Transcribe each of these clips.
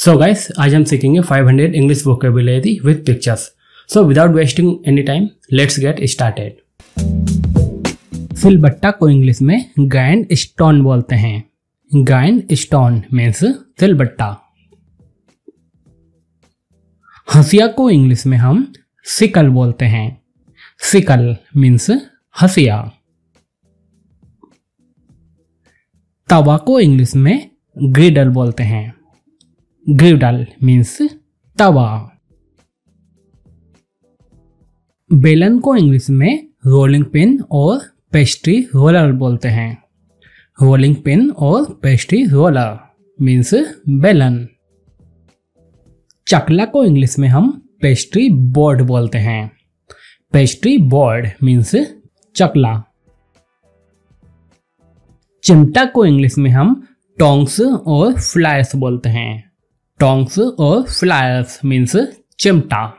So guys, आज हम सीखेंगे 500 English vocabulary with pictures. So without wasting any time, let's get started. सिलबट्टा को English में ग्राइंड स्टोन बोलते हैं. ग्राइंड स्टोन मीन्स सिलबट्टा. हंसिया को इंग्लिश में हम सिकल बोलते हैं. सिकल मीन्स हंसिया. तवा को इंग्लिश में ग्रिडल बोलते हैं. ग्रिडल मीन्स तवा. बेलन को इंग्लिश में रोलिंग पिन और पेस्ट्री रोलर बोलते हैं. रोलिंग पिन और पेस्ट्री रोलर मीन्स बेलन. चकला को इंग्लिश में हम पेस्ट्री बोर्ड बोलते हैं. पेस्ट्री बोर्ड मीन्स चकला. चिमटा को इंग्लिश में हम टोंग्स और फ्लायर्स बोलते हैं. टोंग्स और फ्लायर्स मीन्स चिमटा.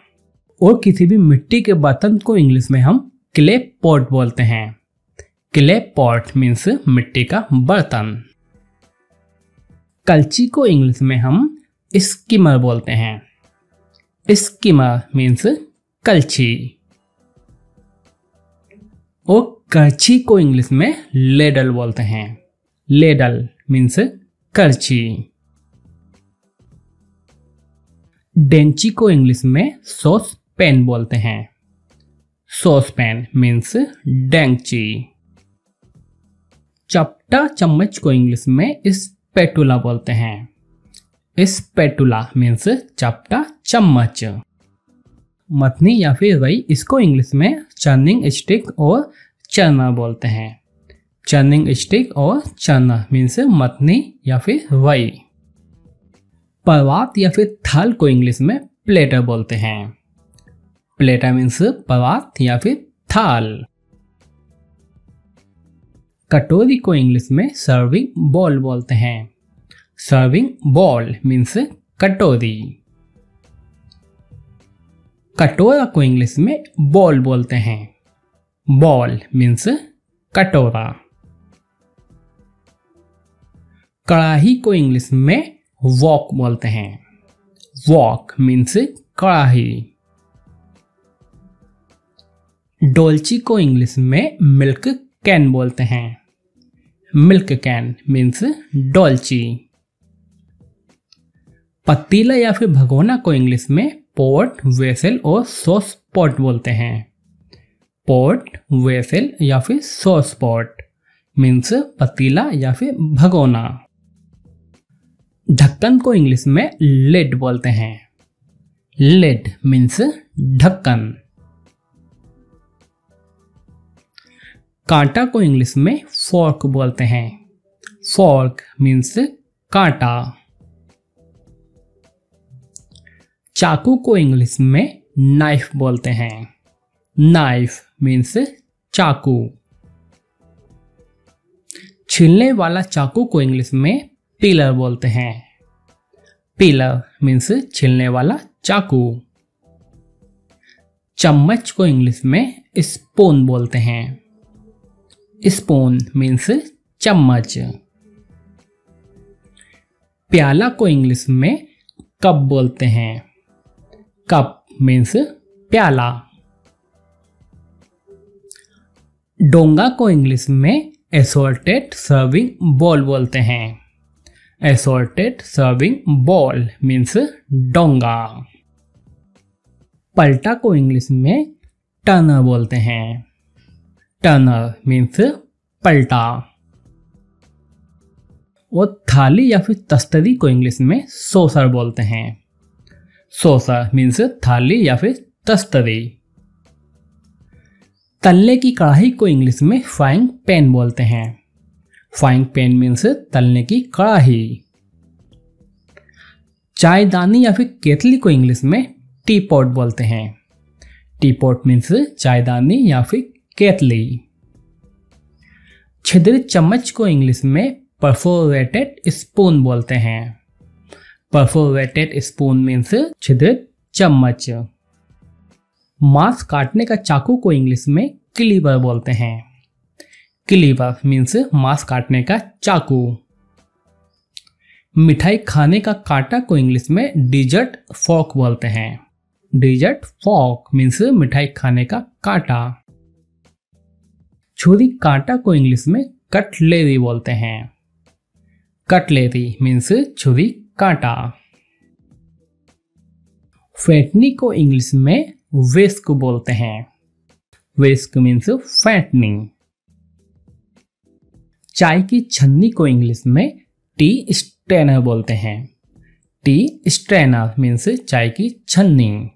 और किसी भी मिट्टी के बर्तन को इंग्लिश में हम क्ले पॉट बोलते हैं. क्ले पॉट मीन्स मिट्टी का बर्तन. कलची को इंग्लिश में हम स्किमर बोलते हैं. स्किमर मीन्स कलची. और करछी को इंग्लिश में लेडल बोलते हैं. लेडल मीन्स करछी. डेंची को इंग्लिश में सॉस पैन बोलते हैं. सॉस पैन मीन्स डेंची. चपटा चम्मच को इंग्लिश में स्पैटुला बोलते हैं. स्पैटुला मीन्स चपटा चम्मच. मथनी या फिर वही, इसको इंग्लिश में चर्निंग स्टिक और चरना बोलते हैं. चर्निंग स्टिक और चरना मीन्स मथनी या फिर वही. परात या फिर थाल को इंग्लिश में प्लेटर बोलते हैं. प्लेटर मीन्स परात या फिर थाल. कटोरी को इंग्लिश में सर्विंग बॉल बोलते हैं. सर्विंग बॉल मीन्स कटोरी. कटोरा को इंग्लिश में बॉल बोलते हैं. बॉल मीन्स कटोरा. कढ़ाई को इंग्लिश में वॉक बोलते हैं. वॉक मीन्स कढ़ाई. डोलची को इंग्लिश में मिल्क कैन बोलते हैं. मिल्क कैन मीन्स डोलची. पतीला या फिर भगोना को इंग्लिश में पॉट, वेसल और सॉस पॉट बोलते हैं. पॉट, वेसल या फिर सॉस पॉट मीन्स पतीला या फिर भगोना. ढक्कन को इंग्लिश में लिड बोलते हैं. लिड मीन्स ढक्कन. कांटा को इंग्लिश में फोर्क बोलते हैं. फोर्क मीन्स कांटा. चाकू को इंग्लिश में नाइफ बोलते हैं. नाइफ मीन्स चाकू. छीलने वाला चाकू को इंग्लिश में पीलर बोलते हैं. पीलर मीन्स छीलने वाला चाकू. चम्मच को इंग्लिश में स्पून बोलते हैं. स्पून मीन्स चम्मच. प्याला को इंग्लिश में कप बोलते हैं. कप मीन्स प्याला. डोंगा को इंग्लिश में एसोर्टेड सर्विंग बॉल बोलते हैं. एसोर्टेड सर्विंग बॉल मीन्स डोंगा. पलटा को इंग्लिश में टर्नर बोलते हैं. टर्नर मीन्स पलटा. और थाली या फिर तस्तरी को इंग्लिश में सोसर बोलते हैं. सोसर मीन्स थाली या फिर तस्तरी. तलने की कढ़ाई को इंग्लिश में फ्राइंग पैन बोलते हैं. फ्राइंग पैन मीन्स तलने की कढ़ाई. चायदानी या फिर केतली को इंग्लिश में टी पॉट बोलते हैं. टी पॉट मीन्स चायदानी या फिर केतली. छिद्रित चम्मच को इंग्लिश में परफोरेटेड स्पून बोलते हैं. परफोरेटेड स्पून मीन्स छिद्रित चम्मच. मांस काटने का चाकू को इंग्लिश में क्लीवर बोलते हैं. क्लीवर मीन्स मांस काटने का चाकू. मिठाई खाने का कांटा को इंग्लिश में डिजर्ट फॉर्क बोलते हैं। डिजर्ट फॉर्क मीन्स मिठाई खाने का कांटा। छुरी कांटा को इंग्लिश में कटलेरी बोलते हैं। कटलेरी मीन्स छुरी कांटा। फेंटनी को इंग्लिश में विस्क बोलते हैं। विस्क मीन्स फैटनिंग। चाय की छन्नी को इंग्लिश में टी स्ट्रेनर बोलते हैं। टी स्ट्रेनर मीन्स चाय की छन्नी।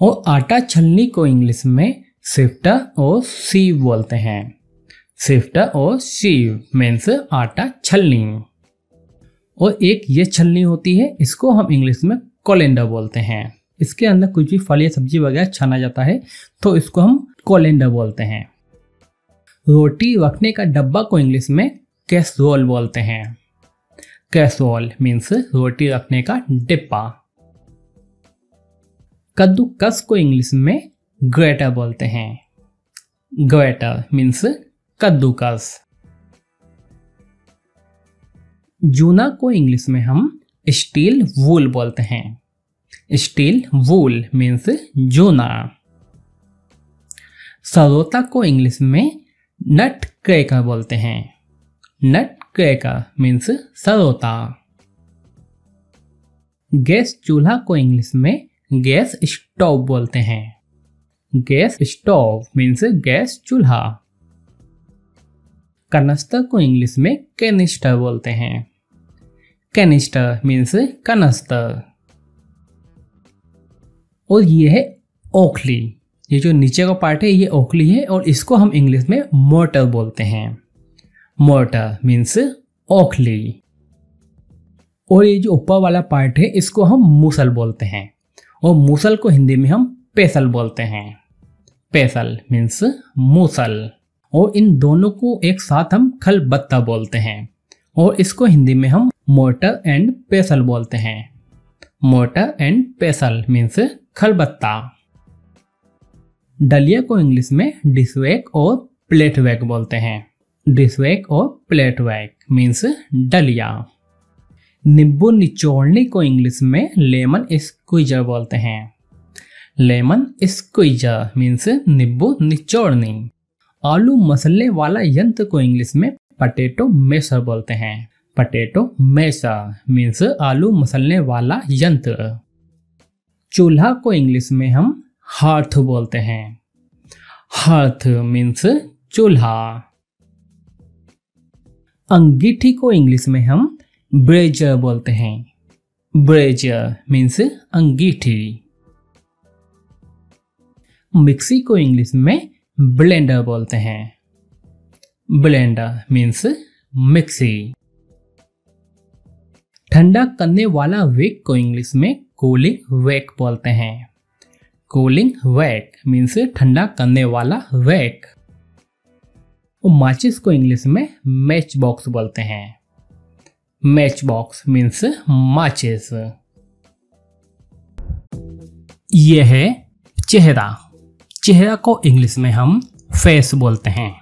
और आटा छलनी को इंग्लिश में सिफ्टर और सीव बोलते हैं। सिफ्टर और सीव मीन्स आटा छलनी। और एक ये छलनी होती है, इसको हम इंग्लिश में कोलेंडर बोलते हैं। इसके अंदर कुछ भी फल या सब्जी वगैरह छाना जाता है तो इसको हम कोलेंडर बोलते हैं। रोटी रखने का डब्बा को इंग्लिश में कैसरोल बोलते हैं। कैसरोल मीन्स रोटी रखने का डिब्बा। कद्दूकस को इंग्लिश में ग्रेटर बोलते हैं। ग्रेटर मीन्स कद्दूकस। जूना को इंग्लिश में हम स्टील वूल बोलते हैं। स्टील वूल मीन्स जूना। सरोता को इंग्लिश में नट क्रैकर बोलते हैं। नट क्रैकर मीन्स सरोता। गैस चूल्हा को इंग्लिश में गैस स्टोव बोलते हैं। गैस स्टोव मीन्स गैस चूल्हा। कनस्तर को इंग्लिश में कैनिस्टर बोलते हैं। कैनिस्टर मीन्स कनस्तर। और ये है ओखली। ये जो नीचे का पार्ट है ये ओखली है और इसको हम इंग्लिश में मोर्टर बोलते हैं। मोर्टर मीन्स ओखली। और ये जो ऊपर वाला पार्ट है इसको हम मूसल बोलते हैं और मूसल को हिंदी में हम पेसल बोलते हैं। पेसल मीन्स मूसल। और इन दोनों को एक साथ हम खलबत्ता बोलते हैं और इसको हिंदी में हम मोर्टर एंड पेसल बोलते हैं। मोर्टर एंड पेसल मीन्स खलबत्ता। डलिया को इंग्लिश में डिशवैक और प्लेटवैक बोलते हैं। डिशवैक और प्लेटवैक मीन्स डलिया। नींबू निचोड़ने को इंग्लिश में लेमन स्क्वीजर बोलते हैं। लेमन स्क्वीजर मीन्स नींबू निचोड़नी। आलू मसलने वाला यंत्र को इंग्लिश में पटेटो मैशर बोलते हैं। पटेटो मैशर मीन्स आलू मसलने वाला यंत्र। चूल्हा को इंग्लिश में हम हार्थ बोलते हैं। हार्थ मीन्स चूल्हा। अंगीठी को इंग्लिश में हम ब्रेजर बोलते हैं। ब्रेजर मीन्स अंगीठी। मिक्सी को इंग्लिश में ब्लेंडर बोलते हैं। Blender means mixie. ठंडा करने वाला वेक को इंग्लिश में कूलिंग वैक बोलते हैं। कूलिंग वैक मीन्स ठंडा करने वाला वैक। और माचिस को इंग्लिश में मैच बॉक्स बोलते हैं। मैच बॉक्स मीन्स माचिस। यह है चेहरा। चेहरा को इंग्लिश में हम फेस बोलते हैं।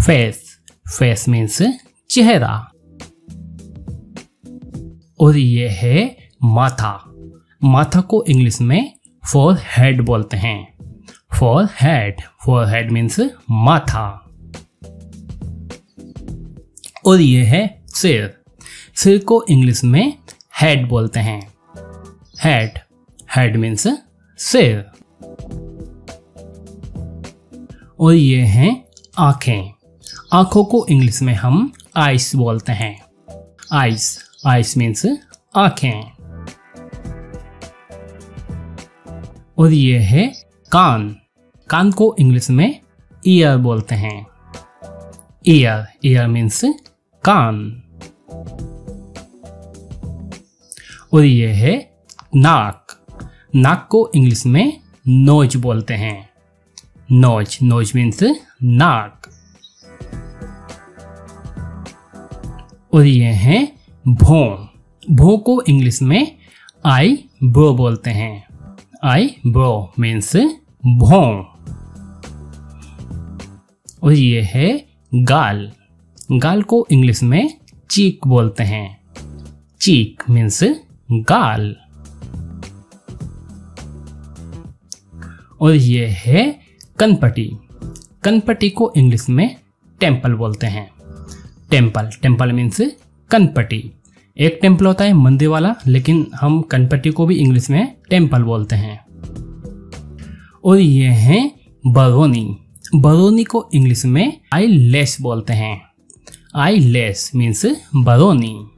फेस फेस मीन्स चेहरा। और यह है माथा। माथा को इंग्लिश में फोरहेड बोलते हैं। फोरहेड फोरहेड मीन्स माथा। और यह है सिर। सिर को इंग्लिश में हेड बोलते हैं। हेड हेड मीन्स सिर। और ये हैं आंखें। आंखों को इंग्लिश में हम आइस बोलते हैं। आइस आइस मीन्स आंखें। और ये है कान। कान को इंग्लिश में ईयर बोलते हैं। ईयर ईयर मीन्स कान। और ये है नाक। नाक को इंग्लिश में नोज बोलते हैं। नोज नोज मीन्स नाक। और ये है भौं। भौं को इंग्लिश में आई ब्रो बोलते हैं। आई ब्रो मीन्स भौं। और ये है गाल। गाल को इंग्लिश में चीक बोलते हैं। चीक मीन्स गाल। और ये है कनपटी। कनपटी को इंग्लिश में टेम्पल बोलते हैं। टेम्पल, टेम्पल मीन्स कनपटी। एक टेम्पल होता है मंदिर वाला, लेकिन हम कनपटी को भी इंग्लिश में टेम्पल बोलते हैं। और ये है बरौनी। बरौनी को इंग्लिश में आई लेस बोलते हैं। आई लेस मीन्स बरौनी।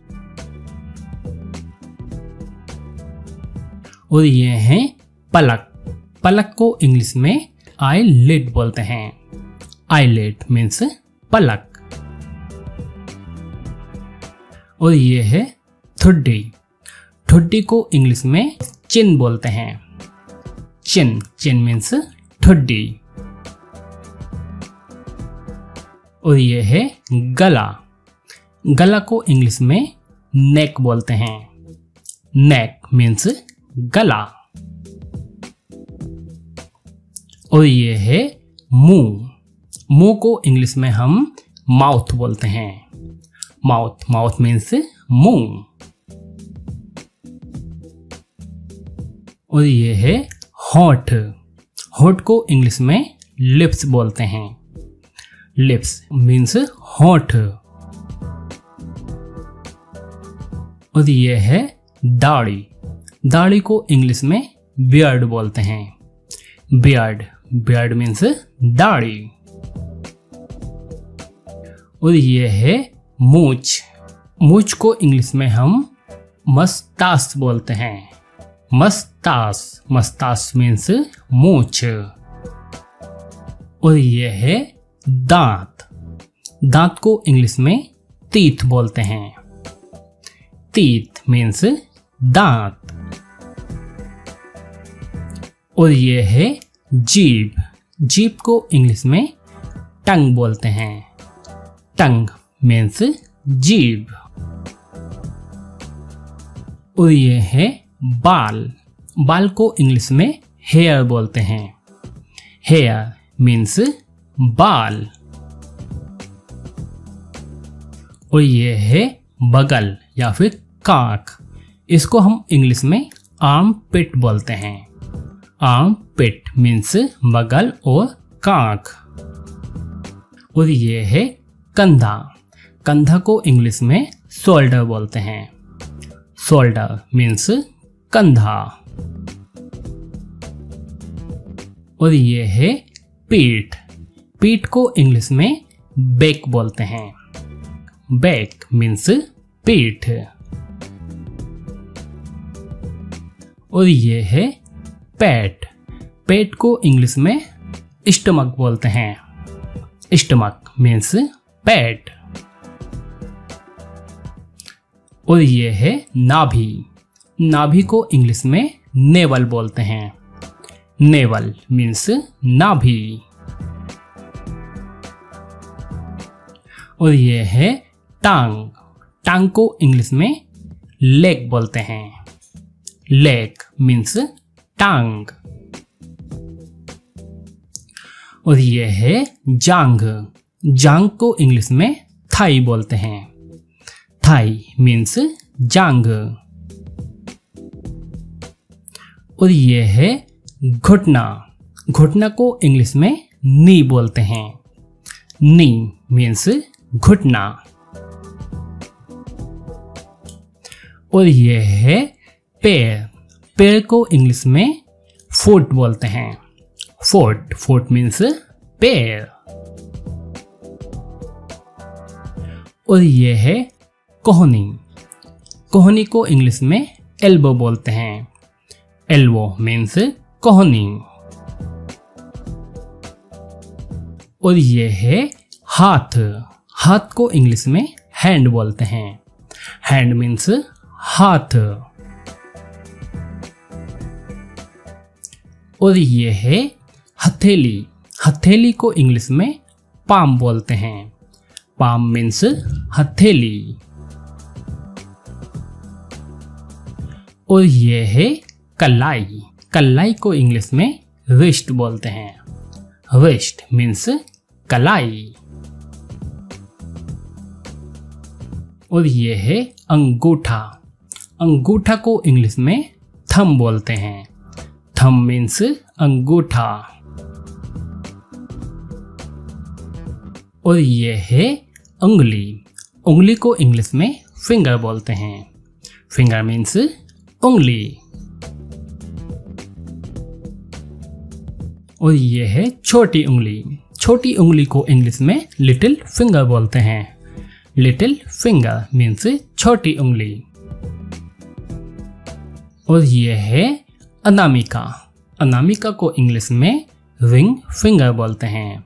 और ये है पलक। पलक को इंग्लिश में आई लिड बोलते हैं। आई लिड मीन्स पलक। और ये है ठुड्डी। ठुड्डी को इंग्लिश में चिन बोलते हैं। चिन, चिन मीन्स ठुड्डी। और ये है गला। गला को इंग्लिश में नेक बोलते हैं। नेक मीन्स गला। और ये है मुंह। मुंह को इंग्लिश में हम माउथ बोलते हैं। माउथ, माउथ मीन्स मुंह। और ये है होठ। होठ को इंग्लिश में लिप्स बोलते हैं। लिप्स मीन्स होठ। और ये है दाढ़ी। दाढ़ी को इंग्लिश में बियर्ड बोलते हैं। बियर्ड, बियर्ड मीन्स दाढ़ी। और ये है मूछ। मूछ को इंग्लिश में हम मस्तास बोलते हैं। मस्तास, मस्तास मीन्स मूछ। और ये है दांत। दांत को इंग्लिश में टीथ बोलते हैं। टीथ मीन्स दांत। और ये है जीभ। जीभ को इंग्लिश में टंग बोलते हैं। टंग मीन्स जीभ। और ये है बाल। बाल को इंग्लिश में हेयर बोलते हैं। हेयर मीन्स बाल। और ये है बगल या फिर कांख। इसको हम इंग्लिश में आर्म पिट बोलते हैं। आर्म पिट मीन्स बगल और कांख। और ये है कंधा। कंधा को इंग्लिश में शोल्डर बोलते हैं। शोल्डर मीन्स कंधा। और ये है पीठ। पीठ को इंग्लिश में बैक बोलते हैं। बैक मीन्स पीठ। और ये है पेट। पेट को इंग्लिश में स्टमक बोलते हैं। स्टमक मीन्स पेट। और ये है नाभि। नाभि को इंग्लिश में नेवल बोलते हैं। नेवल मीन्स नाभि। और ये है टांग। टांग को इंग्लिश में लेग बोलते हैं। लेग मीन्स टांग। और ये है जांघ। जांघ को इंग्लिश में थाई बोलते हैं। थाई मीन्स जांघ। और ये है घुटना। घुटना को इंग्लिश में नी बोलते हैं। नी मीन्स घुटना। और ये है पैर। पैर को इंग्लिश में फुट बोलते हैं। फुट, फुट मीन्स पैर। और ये है कोहनी। कोहनी को इंग्लिश में एल्बो बोलते हैं। एल्बो मीन्स कोहनी। और ये है हाथ। हाथ को इंग्लिश में हैंड बोलते हैं। हैंड मीन्स हाथ। और ये है हथेली। हथेली को इंग्लिश में पाम बोलते हैं। पाम मीन्स हथेली। और ये है कलाई। कलाई को इंग्लिश में रिस्ट बोलते हैं। रिस्ट मीन्स कलाई। और ये है अंगूठा। अंगूठा को इंग्लिश में थंब बोलते हैं। थंब मीन्स अंगूठा। और ये है उंगली। उंगली को इंग्लिश में फिंगर बोलते हैं। फिंगर मीन्स उंगली। और ये है छोटी उंगली। छोटी उंगली को इंग्लिश में लिटिल फिंगर बोलते हैं। लिटिल फिंगर मीन्स छोटी उंगली। और ये है अनामिका। अनामिका को इंग्लिश में रिंग फिंगर बोलते हैं।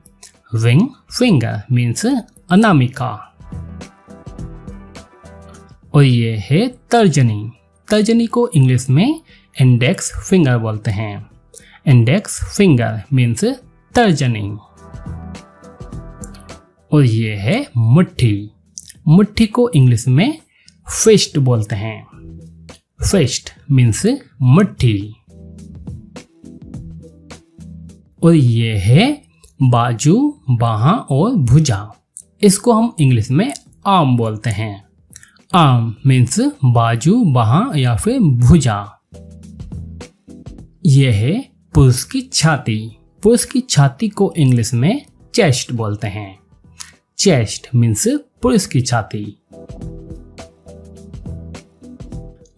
Ring finger means Anamika. और ये है तर्जनी। तर्जनी को इंग्लिश में इंडेक्स फिंगर बोलते हैं। इंडेक्स फिंगर मीन्स तर्जनी। और ये है मुट्ठी। मुट्ठी को इंग्लिश में फिस्ट बोलते हैं। फिस्ट मीन्स मुट्ठी। और ये है बाजू, बाहां और भुजा। इसको हम इंग्लिश में आर्म बोलते हैं। आर्म मीन्स बाजू, बाहां या फिर भुजा। यह है पुरुष की छाती। पुरुष की छाती को इंग्लिश में चेस्ट बोलते हैं। चेस्ट मीन्स पुरुष की छाती।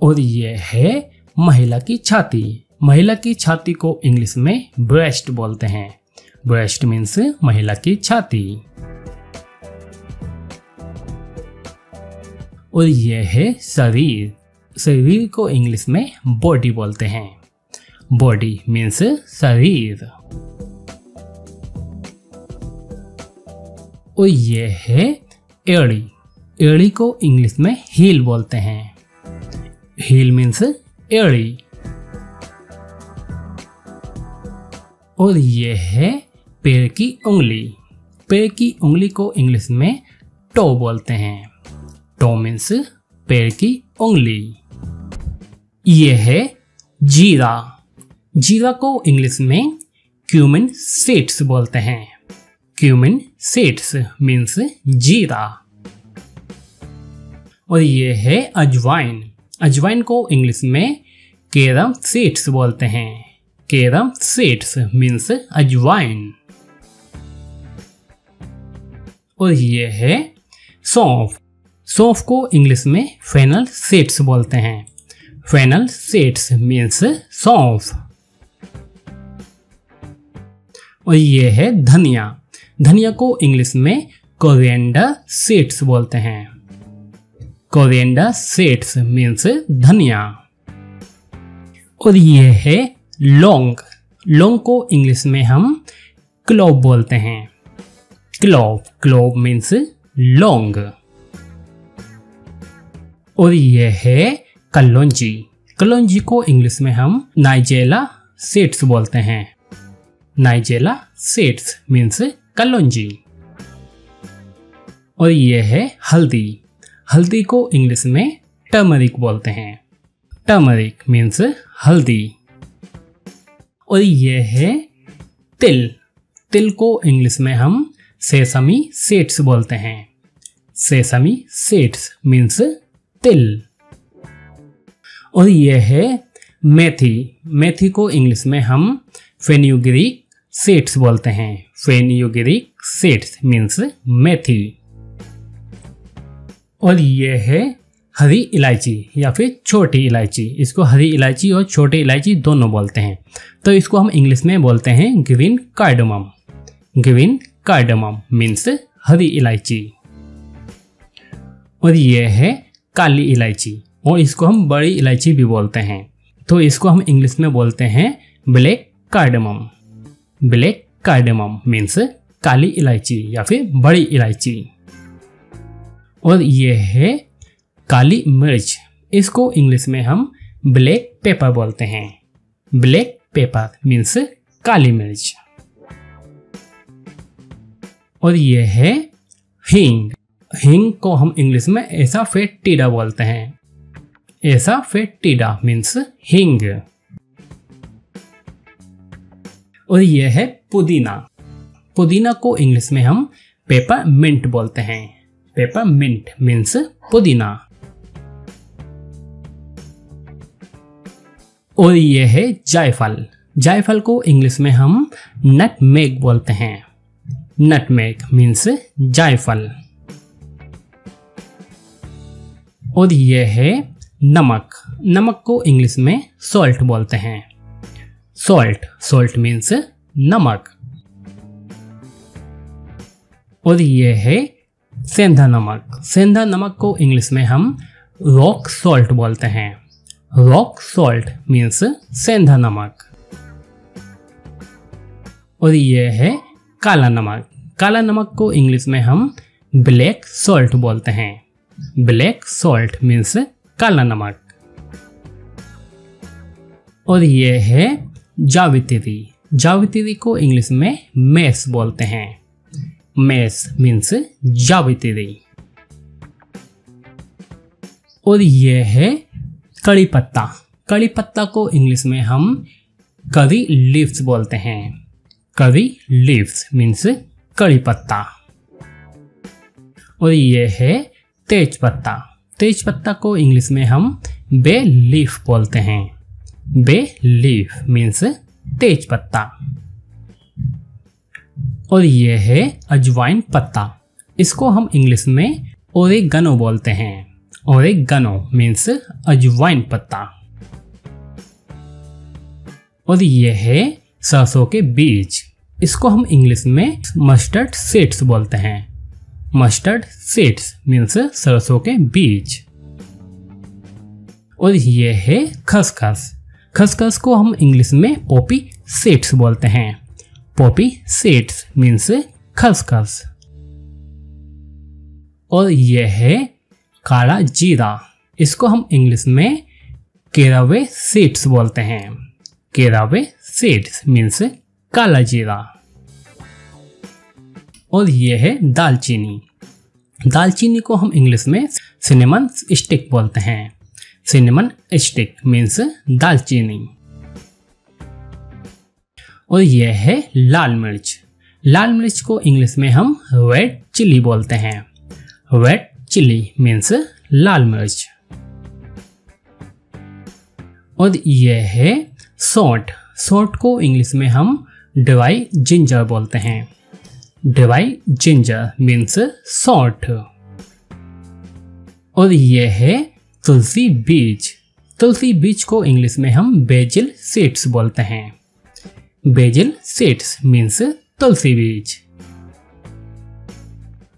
और यह है महिला की छाती। महिला की छाती को इंग्लिश में ब्रेस्ट बोलते हैं। ब्रेस्ट मीन्स महिला की छाती। और यह है शरीर। शरीर को इंग्लिश में बॉडी बोलते हैं। बॉडी मीन्स शरीर। और यह है एड़ी। एड़ी को इंग्लिश में हील बोलते हैं। हील मीन्स एड़ी। और यह है पैर की उंगली। पैर की उंगली को इंग्लिश में टो बोलते हैं। टो मीन्स पैर की उंगली। यह है जीरा। जीरा को इंग्लिश में क्यूमिन सीड्स बोलते हैं। क्यूमिन सीड्स मीन्स जीरा। और यह है अजवाइन। अजवाइन को इंग्लिश में कैरम सीड्स बोलते हैं। कैरम सीड्स मीन्स अजवाइन। और यह है सौंफ। सौंफ को इंग्लिश में फेनल सीड्स बोलते हैं। फेनल सीड्स मीन्स सौंफ। और यह है धनिया। धनिया को इंग्लिश में कोरिएंडर सीड्स बोलते हैं। कोरिएंडर सीड्स मीन्स धनिया। और यह है लौंग। लौंग को इंग्लिश में हम क्लोव बोलते हैं। क्लोव, क्लोव मीन्स लौंग। और यह है कलौंजी। कलौंजी को इंग्लिश में हम नाइजेला सीड्स बोलते हैं। नाइजेला सीड्स मीन्स कलौंजी। और यह है हल्दी। हल्दी को इंग्लिश में टर्मरिक बोलते हैं। टर्मरिक मीन्स हल्दी। और यह है तिल। तिल को इंग्लिश में हम सेसमी सीड्स बोलते हैं। सेसमी सीड्स मीन्स तिल। और यह है मेथी। मेथी को इंग्लिश में हम फेन्यूग्रीक सीड्स बोलते हैं। फेन्यूग्रीक सीड्स मीन्स मेथी। और यह है हरी इलायची या फिर छोटी इलायची। इसको हरी इलायची और छोटी इलायची दोनों बोलते हैं। तो इसको हम इंग्लिश में बोलते हैं green cardamom. Green cardamom means हरी इलायची। और यह है काली इलायची और इसको हम बड़ी इलायची भी बोलते हैं। तो इसको हम इंग्लिश में बोलते हैं black cardamom. Black cardamom means काली इलायची या फिर बड़ी इलायची। और यह है काली मिर्च। इसको इंग्लिश में हम ब्लैक पेपर बोलते हैं। ब्लैक पेपर मीन्स काली मिर्च। और यह है हींग। हींग को हम इंग्लिश में ऐसा फेटिडा बोलते हैं। ऐसा फेटिडा मीन्स हींग। और यह है पुदीना। पुदीना को इंग्लिश में हम पेपर मिंट बोलते हैं। पेपर मिंट मीन्स पुदीना। और ये है जायफल। जायफल को इंग्लिश में हम नटमेग बोलते हैं। नटमेग मीन्स जायफल। और ये है नमक। नमक को इंग्लिश में सॉल्ट बोलते हैं। सॉल्ट, सॉल्ट मीन्स नमक। और ये है सेंधा नमक। सेंधा नमक को इंग्लिश में हम रॉक सॉल्ट बोलते हैं। रॉक सॉल्ट मीन्स सेंधा नमक। और ये है काला नमक। काला नमक को इंग्लिश में हम ब्लैक सॉल्ट बोलते हैं। ब्लैक सॉल्ट मीन्स काला नमक। और ये है जावित्री। जावित्री को इंग्लिश में मैस बोलते हैं। मैस मीन्स जावित्री। और ये है कड़ी पत्ता। कड़ी पत्ता को इंग्लिश में हम करी लीव्स बोलते हैं। करी लीव्स मीन्स कड़ी पत्ता। और ये है तेज पत्ता। तेज पत्ता को इंग्लिश में हम बे लीफ बोलते हैं। बे लीफ मीन्स तेज पत्ता। और ये है अजवाइन पत्ता। इसको हम इंग्लिश में ओरेगनो बोलते हैं। ओरेगनो मीन्स अजवाइन पत्ता। और ये है सरसों के बीज। इसको हम इंग्लिश में मस्टर्ड सीड्स बोलते हैं। मस्टर्ड सीड्स मीन्स सरसों के बीज। और ये है खसखस। खसखस को हम इंग्लिश में पॉपी सीड्स बोलते हैं। पॉपी सीड्स मीन्स खसखस। और ये है काला जीरा। इसको हम इंग्लिश में केरावे सीड्स बोलते हैं। केरावे सीड्स मीन्स काला जीरा। और ये है दालचीनी। दालचीनी को हम इंग्लिश में सिनेमन स्टिक बोलते हैं। सिनेमन स्टिक मीन्स दालचीनी। और यह है लाल मिर्च। लाल मिर्च को इंग्लिश में हम रेड चिली बोलते हैं। रेड चिली मीन्स लाल मिर्च। और यह है सौंठ। सौंठ को इंग्लिश में हम ड्राई जिंजर बोलते हैं। ड्राई जिंजर मीन्स सौंठ। और यह है तुलसी बीज। तुलसी बीज को इंग्लिश में हम बेजिल सीड्स बोलते हैं। बेजिल सीड्स मीन्स तुलसी बीज।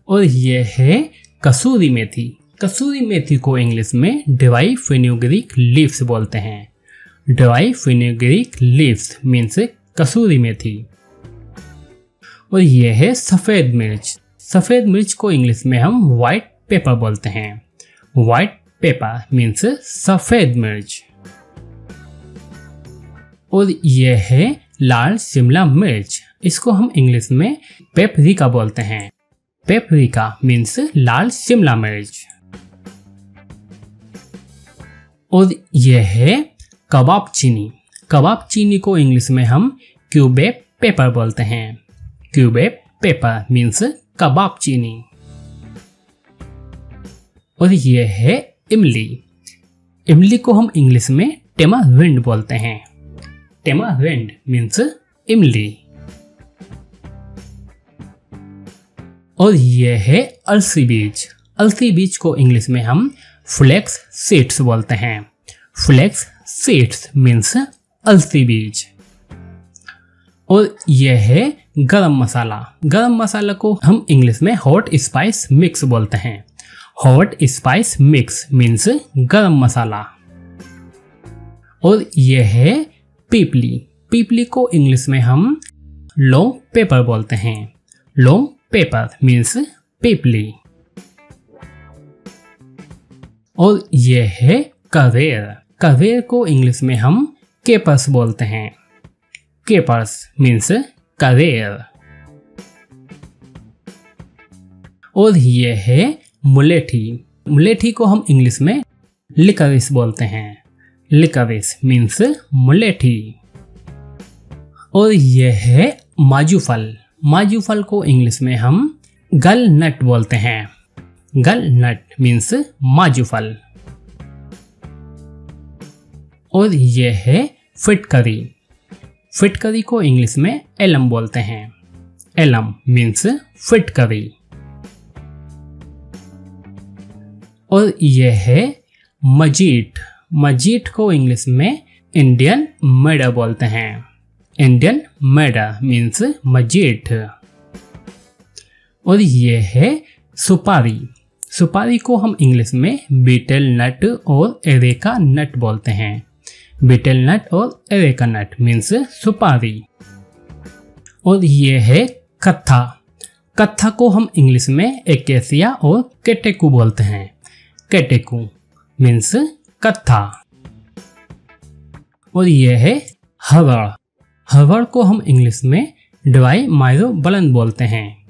और यह है कसूरी मेथी। कसूरी मेथी को इंग्लिश में ड्राई फेनुग्रीक लीव्स बोलते हैं। ड्राई फेनुग्रीक लीव्स मीन्स कसूरी मेथी। और यह है सफेद मिर्च। सफेद मिर्च को इंग्लिश में हम व्हाइट पेपर बोलते हैं। व्हाइट पेपर मीन्स सफेद मिर्च। और यह है लाल शिमला मिर्च। इसको हम इंग्लिश में पेपरिका बोलते हैं। पेपरिका मीन्स लाल शिमला मिर्च। और यह है कबाब चीनी। कबाब चीनी को इंग्लिश में हम क्यूबेक पेपर बोलते हैं। क्यूबेक पेपर मीन्स कबाब चीनी। और यह है इमली। इमली को हम इंग्लिश में टेमारिंड बोलते हैं। टेमारिंड मीन्स इमली। और यह है अलसी बीज। अलसी बीज को इंग्लिश में हम फ्लेक्स सीड्स बोलते हैं। फ्लेक्स सीड्स मीन्स अलसी बीज। और यह है गरम मसाला। गरम मसाला को हम इंग्लिश में हॉट स्पाइस मिक्स बोलते हैं। हॉट स्पाइस मिक्स मीन्स गरम मसाला। और यह है पीपली। पीपली को इंग्लिश में हम लॉन्ग पेपर बोलते हैं। लॉन्ग पेपर मीन्स पीपली। और यह है कवेर। कवेर को इंग्लिश में हम केपर्स बोलते हैं। केपर्स मीन्स कवेर। और यह है मुलेठी। मुलेठी को हम इंग्लिश में लिकरिस बोलते हैं। लिकरिस मीन्स मुलेठी। और यह है माजूफल। माजूफल को इंग्लिश में हम गल नट बोलते हैं। गल नट मीन्स माजूफल। और ये है फिटकरी। फिटकरी को इंग्लिश में एलम बोलते हैं। एलम मीन्स फिटकरी। और ये है मजीट। मजीट को इंग्लिश में इंडियन मैडर बोलते हैं। इंडियन मैडर मीन्स मजीट। और ये है सुपारी। सुपारी को हम इंग्लिश में बीटल नट और एरेका नट बोलते हैं। बीटल नट और एरेका नट मीन्स सुपारी। और ये है कत्था। कत्था को हम इंग्लिश में एकेसिया और केटेकू बोलते हैं। केटेकू मीन्स कत्था। और ये है हवड़। हवड़ को हम इंग्लिश में ड्वाई मायरो बलन बोलते हैं।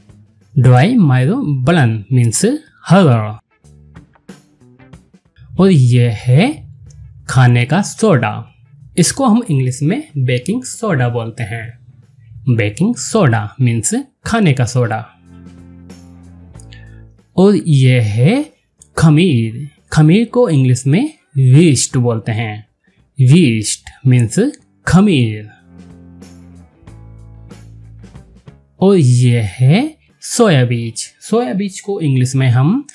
ड्वाई मायरो बलन मीन्स हवड़। और ये है खाने का सोडा। इसको हम इंग्लिश में बेकिंग सोडा बोलते हैं। बेकिंग सोडा मीन्स खाने का सोडा। और ये है खमीर। खमीर को इंग्लिश में वीस्ट बोलते हैं। वीस्ट मीन्स खमीर। और ये है सोया बीज। सोया बीज को इंग्लिश में हम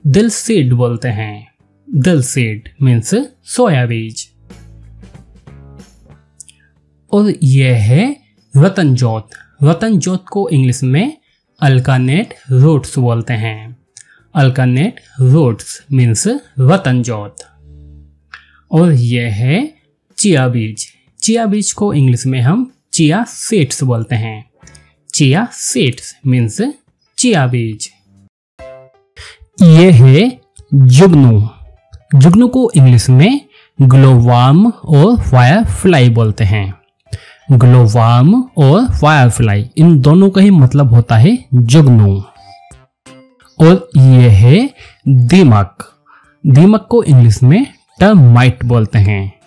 दिल सीड बोलते हैं। दिल सीड मीन्स सोया बीज। और ये है रतन जोत। रतन जोत को इंग्लिश में अल्कानेट रूट्स बोलते हैं। अल्कानेट रूट्स मीन्स रतन जोत। और ये है चिया बीज। चिया बीज को इंग्लिश में हम चिया सीड्स बोलते हैं। चिया सीड्स मीन्स चिया बीज। ये है जुगनू। जुगनू को इंग्लिश में ग्लोवार्म और फायर फ्लाई बोलते हैं। ग्लोवार्म और फायर फ्लाई इन दोनों का ही मतलब होता है जुगनू। और ये है दीमक। दीमक को इंग्लिश में टर्माइट बोलते हैं।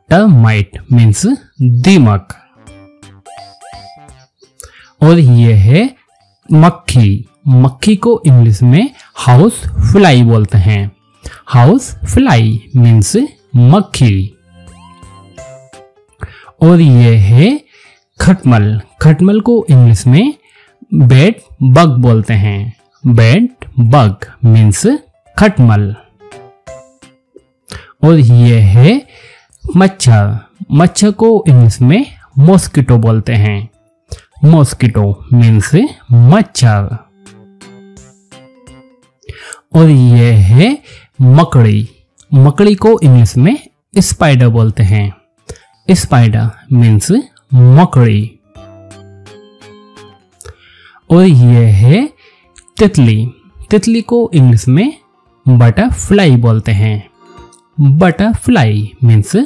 टर्माइट मीन्स दीमक। और ये है मक्खी। मक्खी को इंग्लिश में हाउस फ्लाई बोलते हैं। हाउस फ्लाई मीन्स मक्खी। और ये है खटमल। खटमल को इंग्लिश में बेड बग बोलते हैं। बेड बग मीन्स खटमल। और ये है मच्छर। मच्छर को इंग्लिश में मॉस्किटो बोलते हैं। मॉस्किटो मीन्स मच्छर। और ये है मकड़ी। मकड़ी को इंग्लिश में स्पाइडर बोलते हैं। स्पाइडर मीन्स मकड़ी। और ये है तितली। तितली को इंग्लिश में बटरफ्लाई बोलते हैं। बटरफ्लाई मीन्स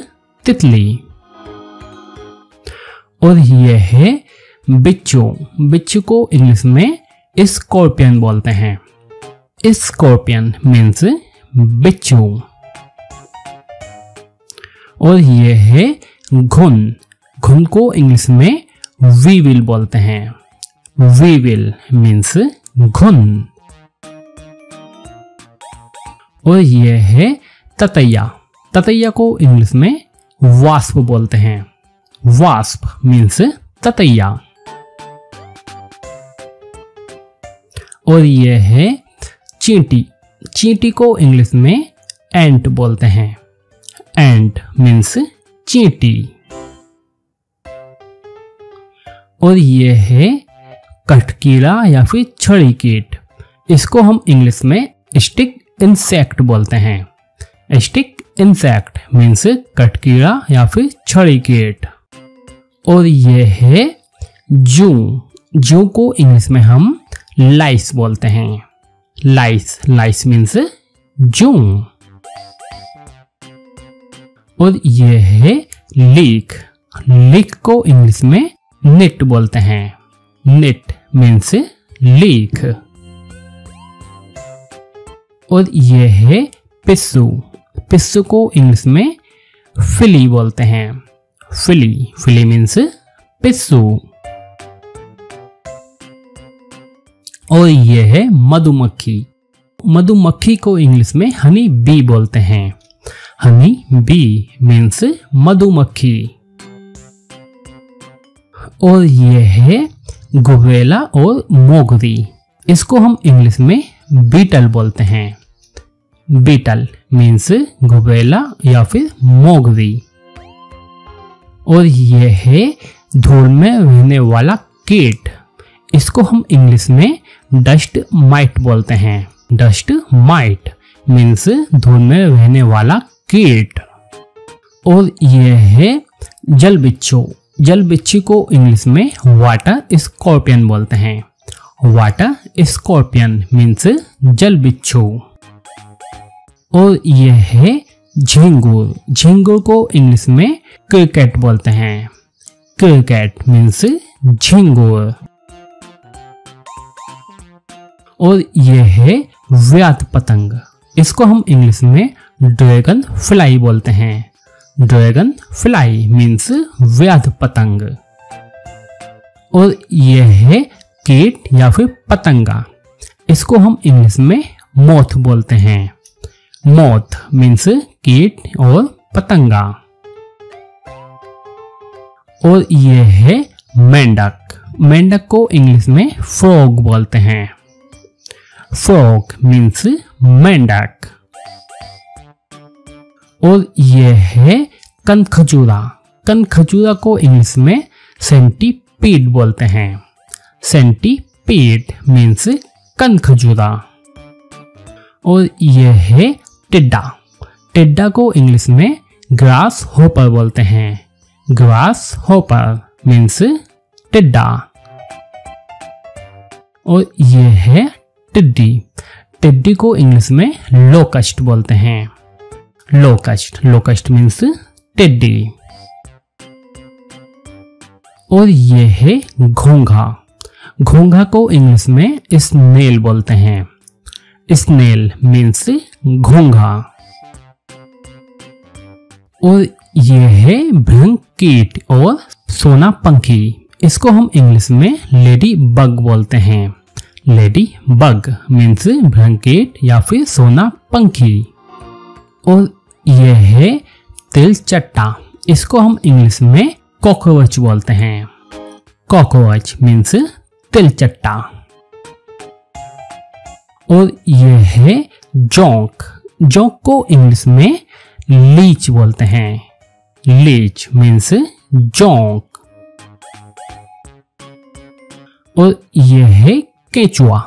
तितली। और ये है बिच्छू। बिच्छू को इंग्लिश में स्कॉर्पियन बोलते हैं। स्कॉर्पियन मीन्स बिच्छू। और ये है घुन। घुन को इंग्लिश में वीविल बोलते हैं। वीविल मीन्स घुन। और ये है ततैया। ततैया को इंग्लिश में वास्प बोलते हैं। वास्प मीन्स ततैया। और ये है चींटी। चींटी को इंग्लिश में एंट बोलते हैं। एंट मीन्स चींटी। और ये है कटकीड़ा या फिर छड़ी कीट। इसको हम इंग्लिश में स्टिक इंसेक्ट बोलते हैं। स्टिक इंसेक्ट मीन्स कटकीड़ा या फिर छड़ी कीट। और ये है जू। जू को इंग्लिश में हम लाइस बोलते हैं। लाइस लाइस मीन्स जू। और ये है लीक। लीक को इंग्लिश में निट बोलते हैं। निट मीन्स लीक। और ये है पिस्सू। पिस्सू को इंग्लिश में फिली बोलते हैं। फिली फिली मीन्स पिस्सू। और ये है मधुमक्खी। मधुमक्खी को इंग्लिश में हनी बी बोलते हैं। हनी बी मीन्स मधुमक्खी। और ये है गुबरेला और मोगरी, इसको हम इंग्लिश में बीटल बोलते हैं। बीटल मीन्स गुबरेला या फिर मोगरी। और ये है धूल में रहने वाला कीट, इसको हम इंग्लिश में डस्ट माइट बोलते हैं। डस्ट माइट मीन्स धूल में रहने वाला कीट। और ये है जल बिच्छू, जल बिच्छू को इंग्लिश में वाटर स्कॉर्पियन बोलते हैं। वाटर स्कॉर्पियन मीन्स जल बिच्छू। और ये है झिंगुर, झिंगुर को इंग्लिश में क्रिकेट बोलते हैं। क्रिकेट मीन्स झिंगुर। और ये है व्याध पतंग, इसको हम इंग्लिश में ड्रैगन फ्लाई बोलते हैं। ड्रैगन फ्लाई मीन्स व्याध पतंग। और ये है कीट या फिर पतंगा, इसको हम इंग्लिश में मोथ बोलते हैं। मोथ मीन्स कीट और पतंगा। और ये है मेंढक, मेंढक को इंग्लिश में फ्रॉग बोलते हैं। फ्रॉग मीन्स मेंढक। और ये है कनखजूरा, कनखजूरा को इंग्लिश में सेंटीपीड बोलते हैं। सेंटीपीड मीन्स कनखजूरा। और ये है टिड्डा, टिड्डा को इंग्लिश में ग्रास होपर बोलते हैं। ग्रास होपर मीन्स टिड्डा। और ये है टिड्डी, टिड्डी को इंग्लिश में लोकस्ट बोलते हैं। लोकस्ट, लोकस्ट मीन्स टिड्डी। और ये है घोंघा, घोंघा को इंग्लिश में स्नेल बोलते हैं। स्नेल मीन्स घोंघा। और ये है भृंग कीट और सोना पंखी, इसको हम इंग्लिश में लेडी बग बोलते हैं। लेडी बग मीन्स भृंग कीट या फिर सोना पंखी। और ये है तिलचट्टा, इसको हम इंग्लिश में कॉकरोच बोलते हैं। कॉकरोच मीन्स तिलचट्टा। और ये है जोंक, जोंक को इंग्लिश में लीच बोलते हैं। लीच मीन्स जोंक। और ये है केंचुआ,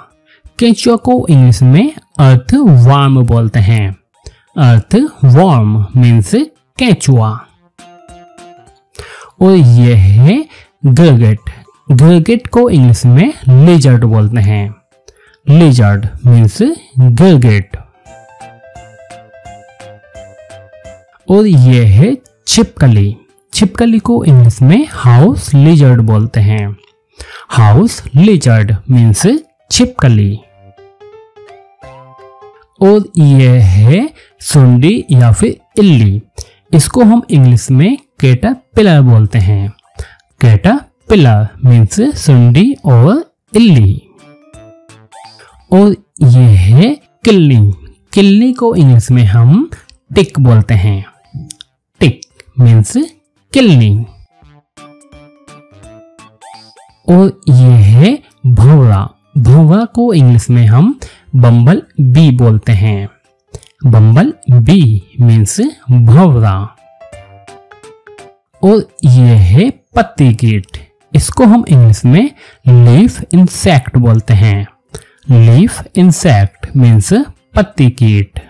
केंचुआ को इंग्लिश में अर्थ वार्म बोलते हैं। अर्थ वार्म मीन्स केंचुआ। और ये है गिरगिट, गिरगिट को इंग्लिश में लिजर्ड बोलते हैं। लिजर्ड मीन्स गिरगिट। और ये है छिपकली, छिपकली को इंग्लिश में हाउस लिजर्ड बोलते हैं। हाउस लिजर्ड मीन्स छिपकली। और ये है सुंडी या फिर इल्ली, इसको हम इंग्लिश में कैटरपिलर बोलते हैं। कैटरपिलर मीन्स सुंडी और इल्ली। और ये है किल्ली, किल्ली को इंग्लिश में हम टिक बोलते हैं। टिक मीन्स किल्ली। और ये है भंवरा, भंवरा को इंग्लिश में हम बम्बल बी बोलते हैं। बम्बल बी मीन्स भंवरा। और ये है पत्ती कीट, इसको हम इंग्लिश में लीफ इंसेक्ट बोलते हैं। लीफ इंसेक्ट मीन्स पत्ती कीट।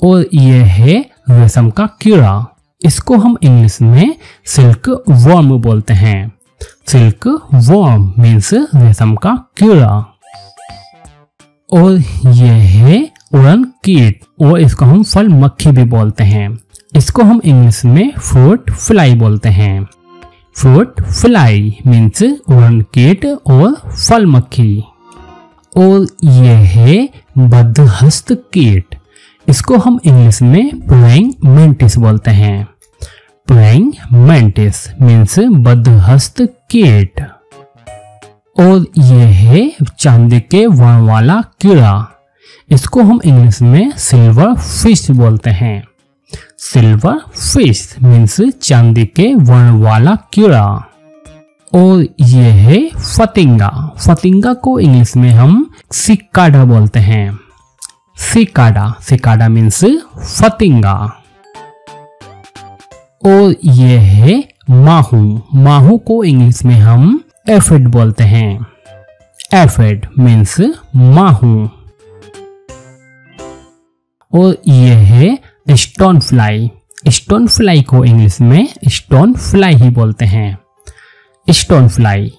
और ये है रेशम का कीड़ा, इसको हम इंग्लिश में सिल्क वर्म बोलते हैं। सिल्क वर्म मीन्स रेशम का कीड़ा। और ये है उड़न कीट, और इसको हम फल मक्खी भी बोलते हैं। इसको हम इंग्लिश में फ्रूट फ्लाई बोलते हैं। फ्रूट फ्लाई मीन्स उड़न कीट और फल मक्खी। और ये है बदहस्त कीट, इसको हम इंग्लिश में प्रेइंग मेंटिस बोलते हैं। प्रेइंग मेंटिस मीन्स बदहस्त कीट। और ये है चांदी के वर्ण वाला कीड़ा, इसको हम इंग्लिश में सिल्वर फिश बोलते हैं। सिल्वर फिश मीन्स चांदी के वर्ण वाला कीड़ा। और ये है फतिंगा। फतिंगा को इंग्लिश में हम सिकाडा बोलते हैं। सिकाडा, सिकाडा मीन्स फतिंगा। और ये है माहू। माहू को इंग्लिश में हम एफिड बोलते हैं। एफिड मीन्स माहू। और ये है स्टोन फ्लाई। स्टोन फ्लाई को इंग्लिश में स्टोन फ्लाई ही बोलते हैं। Stone fly.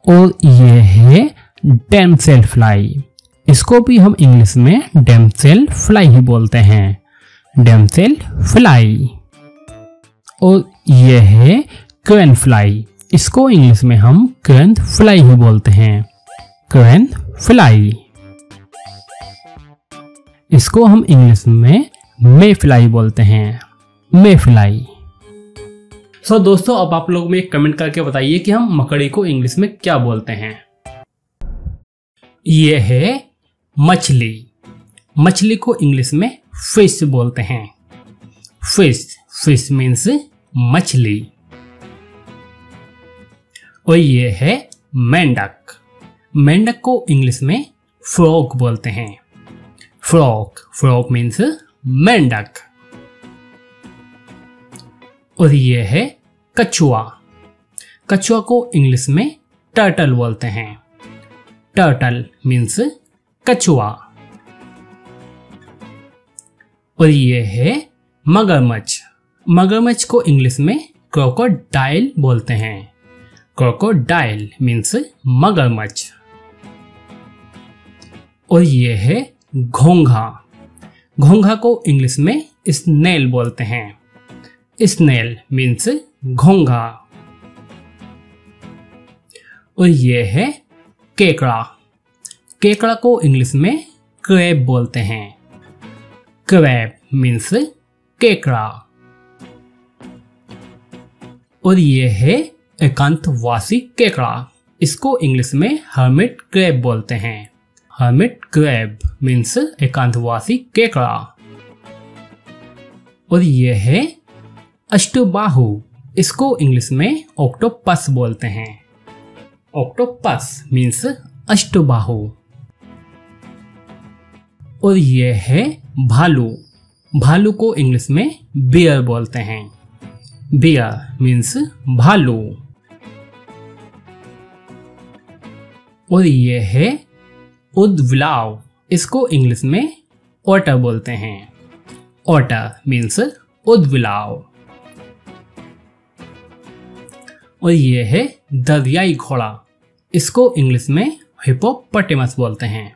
और ये है डैमसेल फ्लाई। इसको भी हम इंग्लिश में डैमसेल फ्लाई ही बोलते हैं। Damsel fly. और ये है क्रेन फ्लाई। इसको इंग्लिश में हम क्रेन फ्लाई ही बोलते हैं। Crane fly. इसको हम इंग्लिश में मे फ्लाई बोलते हैं। मे फ्लाई। सो दोस्तों, अब आप लोग में कमेंट करके बताइए कि हम मकड़ी को इंग्लिश में क्या बोलते हैं। ये है मछली। मछली को इंग्लिश में फिश बोलते हैं। फिश, फिश मीन्स मछली। और ये है मेंढक। मेंढक को इंग्लिश में फ्रॉग बोलते हैं। फ्रॉग, फ्रॉग मीन्स मेंढक। और ये है कछुआ। कछुआ को इंग्लिश में टर्टल बोलते हैं। टर्टल मीन्स कछुआ। और ये है मगरमच्छ। मगरमच्छ को इंग्लिश में क्रोकोडाइल बोलते हैं। क्रोकोडाइल मीन्स मगरमच्छ। और ये है घोंघा। घोंघा को इंग्लिश में स्नेल बोलते हैं। स्नेल मीन्स घोंघा। और ये है केकड़ा। केकड़ा को इंग्लिश में क्रैब बोलते हैं। क्रैब मीन्स केकड़ा। और ये है एकांतवासी केकड़ा। इसको इंग्लिश में हर्मिट क्रैब बोलते हैं। हर्मिट क्रैब मीन्स एकांतवासी केकड़ा। और ये है अष्टबाहु। इसको इंग्लिश में ऑक्टोपस बोलते हैं। ऑक्टोपस मीन्स अष्टबाहु। और ये है भालू। भालू को इंग्लिश में बियर बोलते हैं। बियर मीन्स भालू। और ये है उदबिलाव। इसको इंग्लिश में ओटर बोलते हैं। ओटर मीन्स उदबिलाव। और ये है दरियाई घोड़ा। इसको इंग्लिश में हिपोपोटेमस बोलते हैं।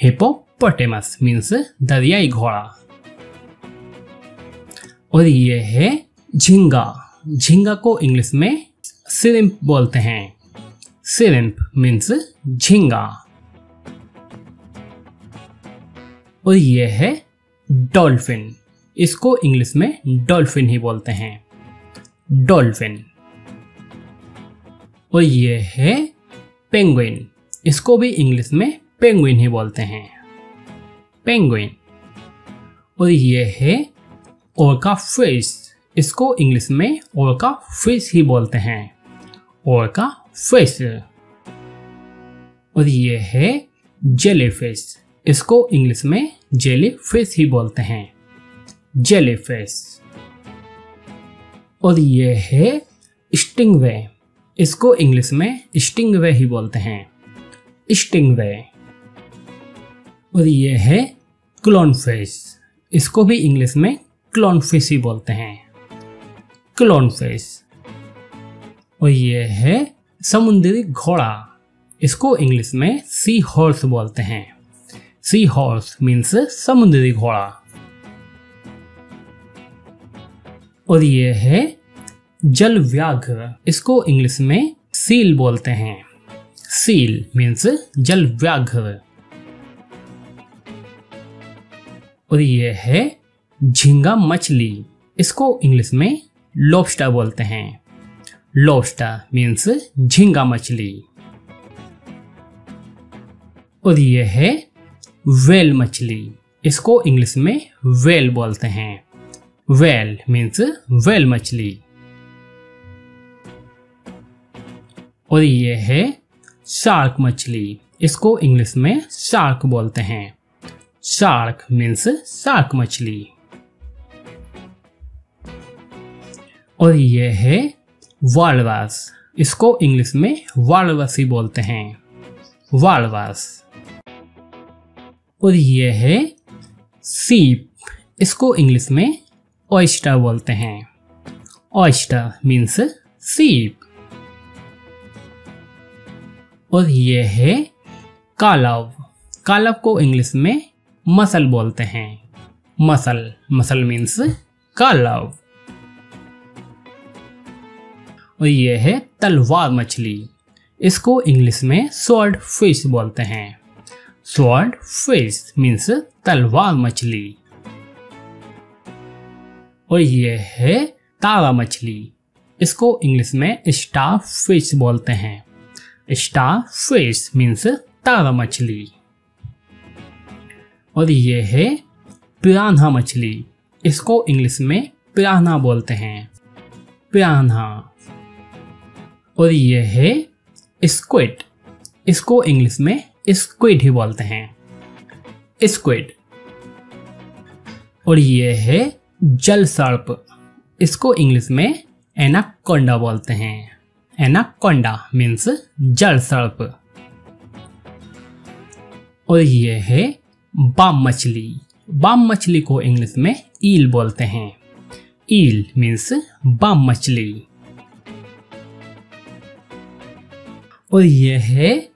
हिपोपोटेमस मीन्स दरियाई घोड़ा। और ये है झींगा। झींगा को इंग्लिश में श्रिम्प बोलते हैं। श्रिम्प मीन्स झींगा। और ये है डॉल्फिन। इसको इंग्लिश में डॉल्फिन ही बोलते हैं। डॉल्फिन। और ये है पेंगुइन। इसको भी इंग्लिश में पेंगुइन ही बोलते हैं। पेंगुइन। और ये है ओरका फिश। इसको इंग्लिश में ओरका फिश ही बोलते हैं। ओरका फिश। और ये है जेलीफिश। इसको इंग्लिश में जेलीफिश ही बोलते हैं। जेलीफिश। और ये है स्टिंगवे। इसको इंग्लिश में स्टिंगवे ही बोलते हैं। स्टिंगवे। और ये है क्लोनफिश। इसको भी इंग्लिश में क्लोनफिश ही बोलते हैं। क्लोनफिश। और ये है समुद्री घोड़ा। इसको इंग्लिश में सी हॉर्स बोलते हैं। सी हॉर्स मीन्स समुद्री घोड़ा। और ये है जल व्याघ्र। इसको इंग्लिश में सील बोलते हैं। सील मीन्स जल व्याघ्र। और ये है झींगा मछली। इसको इंग्लिश में लॉबस्टर बोलते हैं। लॉबस्टर मीन्स झींगा मछली। और ये है वेल मछली, इसको इंग्लिश में वेल बोलते हैं। वेल मीन्स वेल मछली। और ये है शार्क मछली, इसको इंग्लिश में शार्क बोलते हैं। शार्क मीन्स शार्क मछली। और ये है वालवास, इसको इंग्लिश में वालवास ही बोलते हैं। वालवास। और ये है सीप, इसको इंग्लिश में ऑयस्टर बोलते हैं। ऑयस्टर मीन्स सीप। और ये है कालव, कालव को इंग्लिश में मसल बोलते हैं। मसल, मसल मीन्स कालव। और ये है तलवार मछली, इसको इंग्लिश में स्वॉर्ड फिश बोलते हैं। स्वॉर्ड फिश मीन्स तलवार मछली। और ये है तारा मछली, इसको इंग्लिश में स्टार फिश बोलते हैं। स्टार फिश मीन्स तारा मछली। और ये है पिरान्हा मछली, इसको इंग्लिश में पिरान्हा बोलते हैं। पिरान्हा। और ये है स्क्विड, इसको इंग्लिश में स्क्विड ही बोलते हैं। स्क्विड। और ये है जल सर्प, इसको इंग्लिश में एनाकोंडा बोलते हैं। एनाकोंडा मीन्स जल सर्प। और ये है बाम मछली, बाम मछली को इंग्लिश में ईल बोलते हैं। ईल मीन्स बाम मछली। और ये है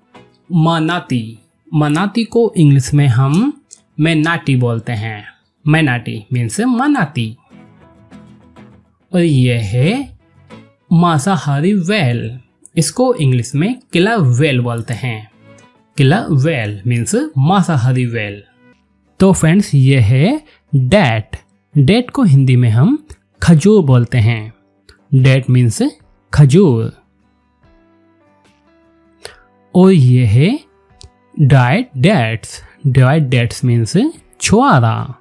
मनाती, मनाती को इंग्लिश में हम मैनाटी बोलते हैं। मैनाटी मीन्स मनाती। और ये है मांसाहारी वेल, इसको इंग्लिश में किलर वेल बोलते हैं। किलर वेल मीन्स मांसाहारी वेल। तो फ्रेंड्स ये है डेट, डेट को हिंदी में हम खजूर बोलते हैं। डेट मीन्स खजूर। और ये है dried dates, dried dates means छुआरा।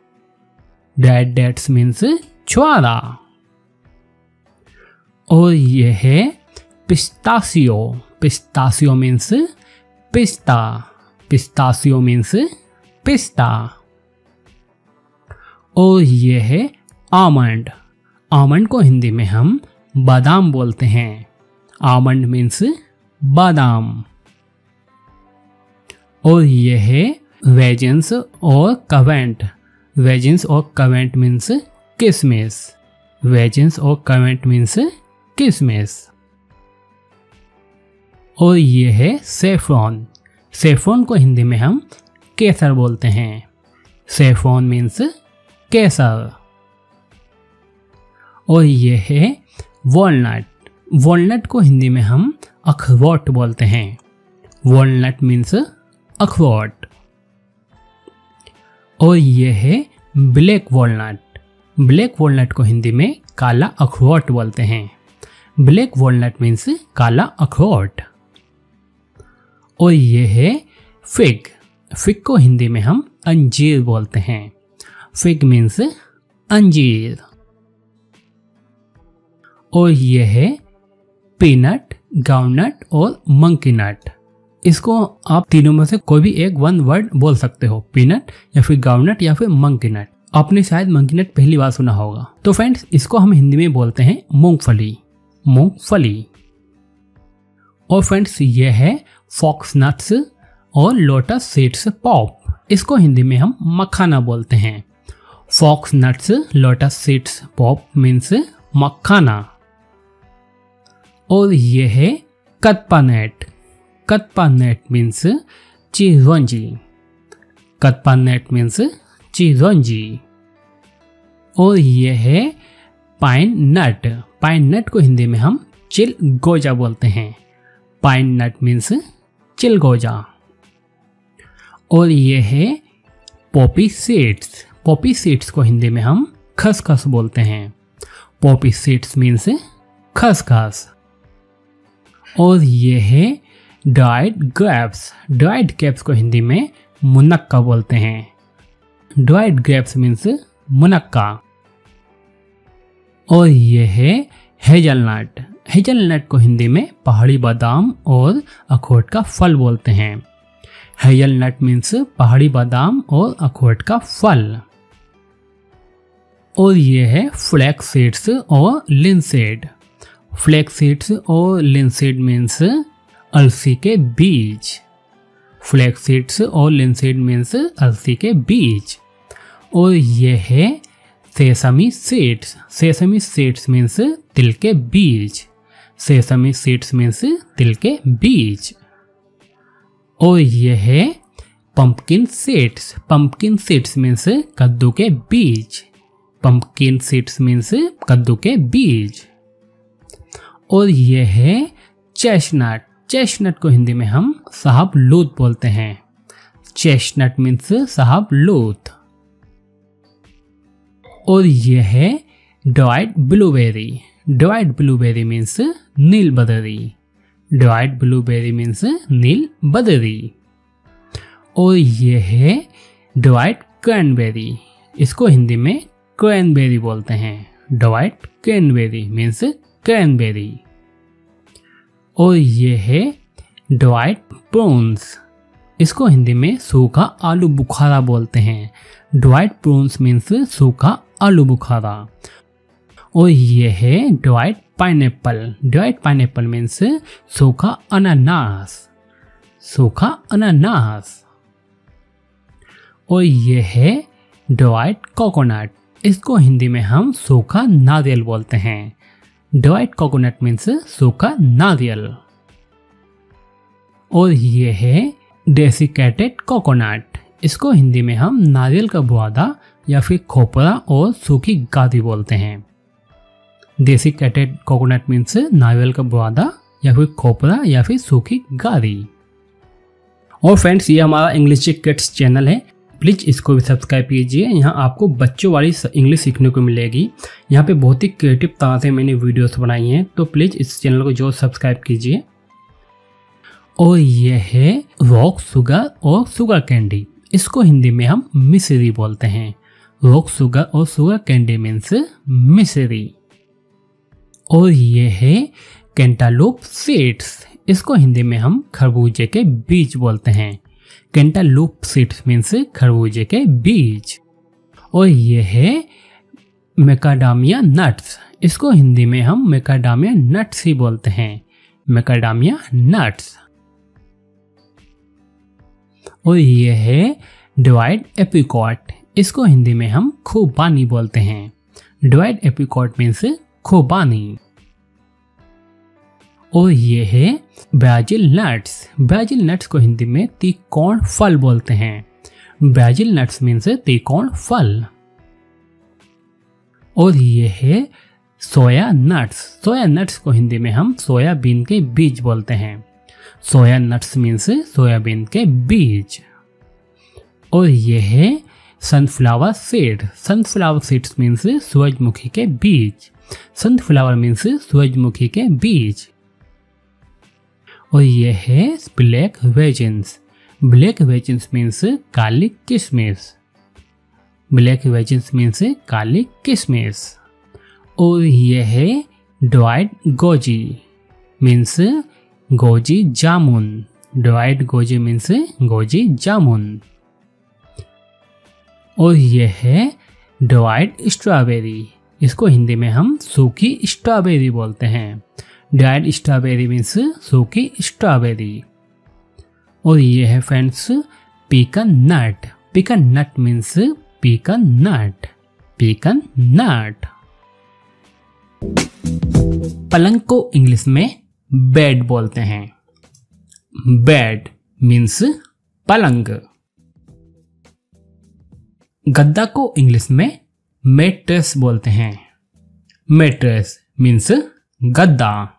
ड्राइड डेट्स मीन्स छुआरा। और ये है पिस्ताशियो, पिस्ताशियो मीन्स पिस्ता। पिस्ताशियो मीन्स पिस्ता। और ये है आमंड, आमंड को हिंदी में हम बादाम बोलते हैं। आमंड मीन्स बादाम। और ये है वेजिन्स और कवेंट, वेजिन्स और कवेंट मीन्स किशमिश। वेजिन्स और कवेंट मीन्स किशमिश। और ये है सेफ्रॉन, सेफ्रॉन को हिंदी में हम केसर बोलते हैं। सेफ्रॉन मीन्स केसर। और ये है वॉलनट, वॉलनट को हिंदी में हम अखरोट बोलते हैं। वॉलनट मीन्स अखरोट। और ये है ब्लैक वॉलनट, ब्लैक वॉलनट को हिंदी में काला अखरोट बोलते हैं। ब्लैक वॉलनट मीन्स काला अखरोट। और ये है फिग, फिग को हिंदी में हम अंजीर बोलते हैं। फिग मीन्स अंजीर। और ये है पीनट, ग्राउंडनट और मंकी नट, इसको आप तीनों में से कोई भी एक वन वर्ड बोल सकते हो। पीनट या फिर ग्राउंडनट या फिर मंकी नट। आपने शायद मंकी नट पहली बार सुना होगा। तो फ्रेंड्स इसको हम हिंदी में बोलते हैं मूंगफली। मूंगफली। और फ्रेंड्स ये है फॉक्स नट्स और लोटस सीड्स पॉप, इसको हिंदी में हम मखाना बोलते हैं। Fox nuts lotus seeds pop means मखाना। और ये है कतपानेट, कतपानेट मीन्स चिरौंजी। कतपानेट मीन्स चिरौंजी। और ये है पाइन नट, पाइन नट को हिंदी में हम चिलगोजा बोलते हैं। पाइन नट मीन्स चिलगोजा। और ये है पॉपी सीड्स, पॉपी सीड्स को हिंदी में हम खसखस बोलते हैं। पॉपी सीड्स मीन्स खसखस। और ये है ड्राइड ग्रेप्स, ड्राइड ग्रेप्स को हिंदी में मुनक्का बोलते हैं। ड्राइड ग्रेप्स मीन्स मुनक्का। और ये है हेजलनट। हेजलनट को हिंदी में पहाड़ी बादाम और अखरोट का फल बोलते हैं। हेजलनट मीन्स पहाड़ी बादाम और अखरोट का फल। और ये है फ्लैक्स सीड्स और लिनसीड। फ्लैक्स सीड्स और लिनसीड मीन्स अलसी के बीज। फ्लैक्स सीड्स और लिनसीड मीन्स अलसी के बीज। और ये है sesame seeds. Sesame seeds means तिल के बीज। सेसमी सीड्स मीन्स तिल के बीज। और ये है pumpkin seeds. Pumpkin seeds means कद्दू के बीज। पंपकिन सीड्स मीन्स कद्दू के बीज। और ये है चेस्टनट। चेस्टनट को हिंदी में हम शाहबलूत बोलते हैं। चेस्टनट मीन्स शाहबलूत। और ये है dried blueberry. Dried blueberry means नील बदरी। ड्राइड ब्लूबेरी मीन्स नील बदरी। और ये है ड्राइड क्रैनबेरी। इसको हिंदी में क्रैनबेरी बोलते हैं। Dried cranberry means cranberry. और ये है ड्राइड प्रून्स। इसको हिंदी में सूखा आलू बुखारा बोलते हैं। ड्राइड प्रून्स मीन्स सूखा आलू बुखारा। और ये है dried pineapple. Dried pineapple means सूखा अनानास। सूखा अनानास। और ये है ड्राइड कोकोनट। इसको हिंदी में हम सूखा नारियल बोलते हैं। ड्राइड कोकोनट मीन्स सूखा नारियल। और ये है डेसिकेटेड कोकोनट। इसको हिंदी में हम नारियल का बुआदा या फिर खोपरा और सूखी गादी बोलते हैं। डेसिकेटेड कोकोनट मीन्स नारियल का बुआदा या फिर खोपरा या फिर सूखी गादी। और फ्रेंड्स, ये हमारा इंग्लिश किड्स चैनल है, प्लीज़ इसको भी सब्सक्राइब कीजिए। यहाँ आपको बच्चों वाली इंग्लिश सीखने को मिलेगी। यहाँ पे बहुत ही क्रिएटिव तरह से मैंने वीडियोस बनाई हैं, तो प्लीज़ इस चैनल को जो सब्सक्राइब कीजिए। और ये है रॉक शुगर और शुगर कैंडी। इसको हिंदी में हम मिश्री बोलते हैं। रॉक शुगर और शुगर कैंडी मीन्स मिश्री। और ये है कैंटालूप सीड्स। इसको हिंदी में हम खरबूजे के बीज बोलते हैं। कैंटालूप सीड्स मीन्स खरबूजे के बीज। और ये है मैकाडामिया नट्स। इसको हिंदी में हम मैकाडामिया नट्स ही बोलते हैं। Macadamia nuts. और ये है ड्राइड एप्रिकॉट। इसको हिंदी में हम खुबानी बोलते हैं। ड्राइड एप्रिकॉट मीन्स खुबानी। और ये है ब्राजील नट्स। ब्राजील नट्स को हिंदी में त्रिकोण फल बोलते हैं। ब्राजील नट्स मीन्स त्रिकोण फल। और ये है सोया नट्स। सोया नट्स को हिंदी में हम सोयाबीन के बीज बोलते हैं। सोया नट्स मीन्स सोयाबीन के बीज। और ये है sunflower seed. Sunflower seeds means सूरजमुखी के बीज। सनफ्लावर मीन्स सूरजमुखी के बीज। और ये है ब्लैक वेजिन्स। ब्लैक वेजिन्स मीन्स काली किशमिश। ब्लैक वेजिन्स मीन्स काली किशमिश। और ये है ड्राइड गोजी मीन्स गोजी जामुन। ड्राइड गोजी मीन्स गोजी जामुन। और ये है ड्राइड स्ट्रॉबेरी। इसको हिंदी में हम सूखी स्ट्रॉबेरी बोलते हैं। ड्राइड स्ट्रॉबेरी मीन्स सूखी स्ट्रॉबेरी। और ये है फ्रेंड्स पीकन नट। पीकन नट मीन्स पीकन नट। पीकन नट। पलंग को इंग्लिश में बेड बोलते हैं। बेड मीन्स पलंग। गद्दा को इंग्लिश में मैट्रेस बोलते हैं। मैट्रेस मीन्स गद्दा।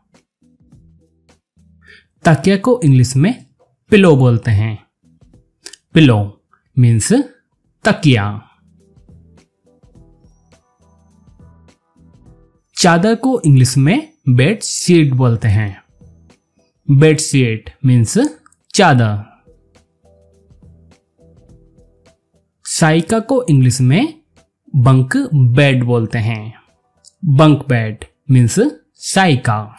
तकिया को इंग्लिश में पिलो बोलते हैं। पिलो मीन्स तकिया। चादर को इंग्लिश में बेड शीट बोलते हैं। बेड शीट मीन्स चादर। साइका को इंग्लिश में बंक बेड बोलते हैं। Bunk bed means Saika.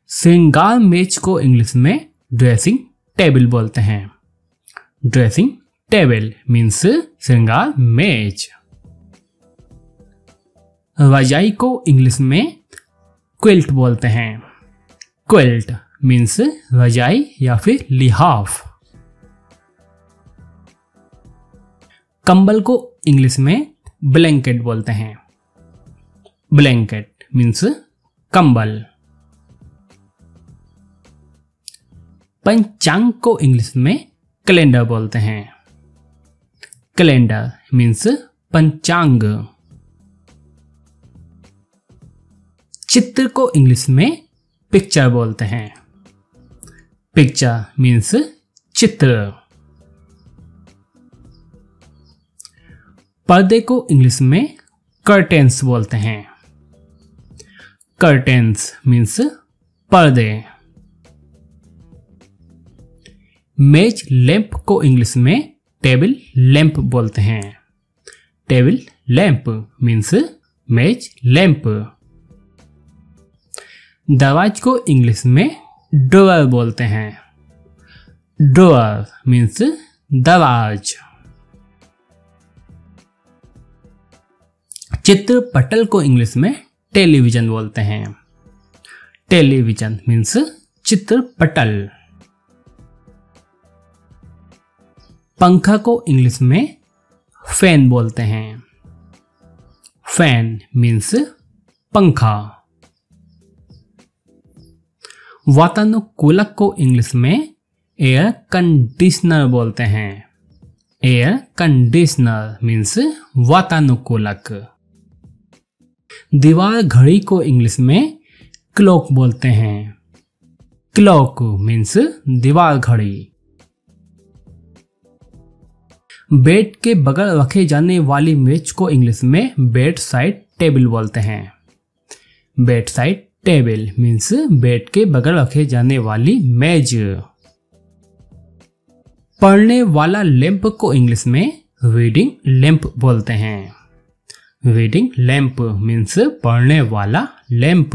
श्रृंगार मेज को इंग्लिश में ड्रेसिंग टेबल बोलते हैं। ड्रेसिंग टेबल मीन्स श्रृंगार मेज। रजाई को इंग्लिश में क्विल्ट बोलते हैं। क्विल्ट मीन्स रजाई या फिर लिहाफ। कंबल को इंग्लिश में ब्लैंकेट बोलते हैं। ब्लैंकेट मीन्स कंबल। पंचांग को इंग्लिश में कैलेंडर बोलते हैं। कैलेंडर मीन्स पंचांग। चित्र को इंग्लिश में पिक्चर बोलते हैं। पिक्चर मीन्स चित्र। पर्दे को इंग्लिश में कर्टेन्स बोलते हैं। कर्टेन्स मीन्स पर्दे। मेज लैंप को इंग्लिश में टेबल लैंप बोलते हैं। टेबल लैंप मीन्स मेज लैंप। दराज को इंग्लिश में ड्रॉअर बोलते हैं। ड्रॉअर मीन्स दराज। चित्रपटल को इंग्लिश में टेलीविजन बोलते हैं। टेलीविजन मीन्स चित्रपटल। पंखा को इंग्लिश में फैन बोलते हैं। फैन मीन्स पंखा। वातानुकूलक को इंग्लिश में एयर कंडीशनर बोलते हैं। एयर कंडीशनर मीन्स वातानुकूलक। दीवार घड़ी को इंग्लिश में क्लॉक बोलते हैं। क्लॉक मीन्स दीवार घड़ी। बेड के बगल रखे जाने वाली मेज को इंग्लिश में बेड साइड टेबल बोलते हैं। Bed side table means bed के बगल रखे जाने वाली मेज। पढ़ने वाला लैंप को इंग्लिश में रीडिंग लैंप बोलते हैं। रीडिंग लैंप मीन्स पढ़ने वाला लैंप।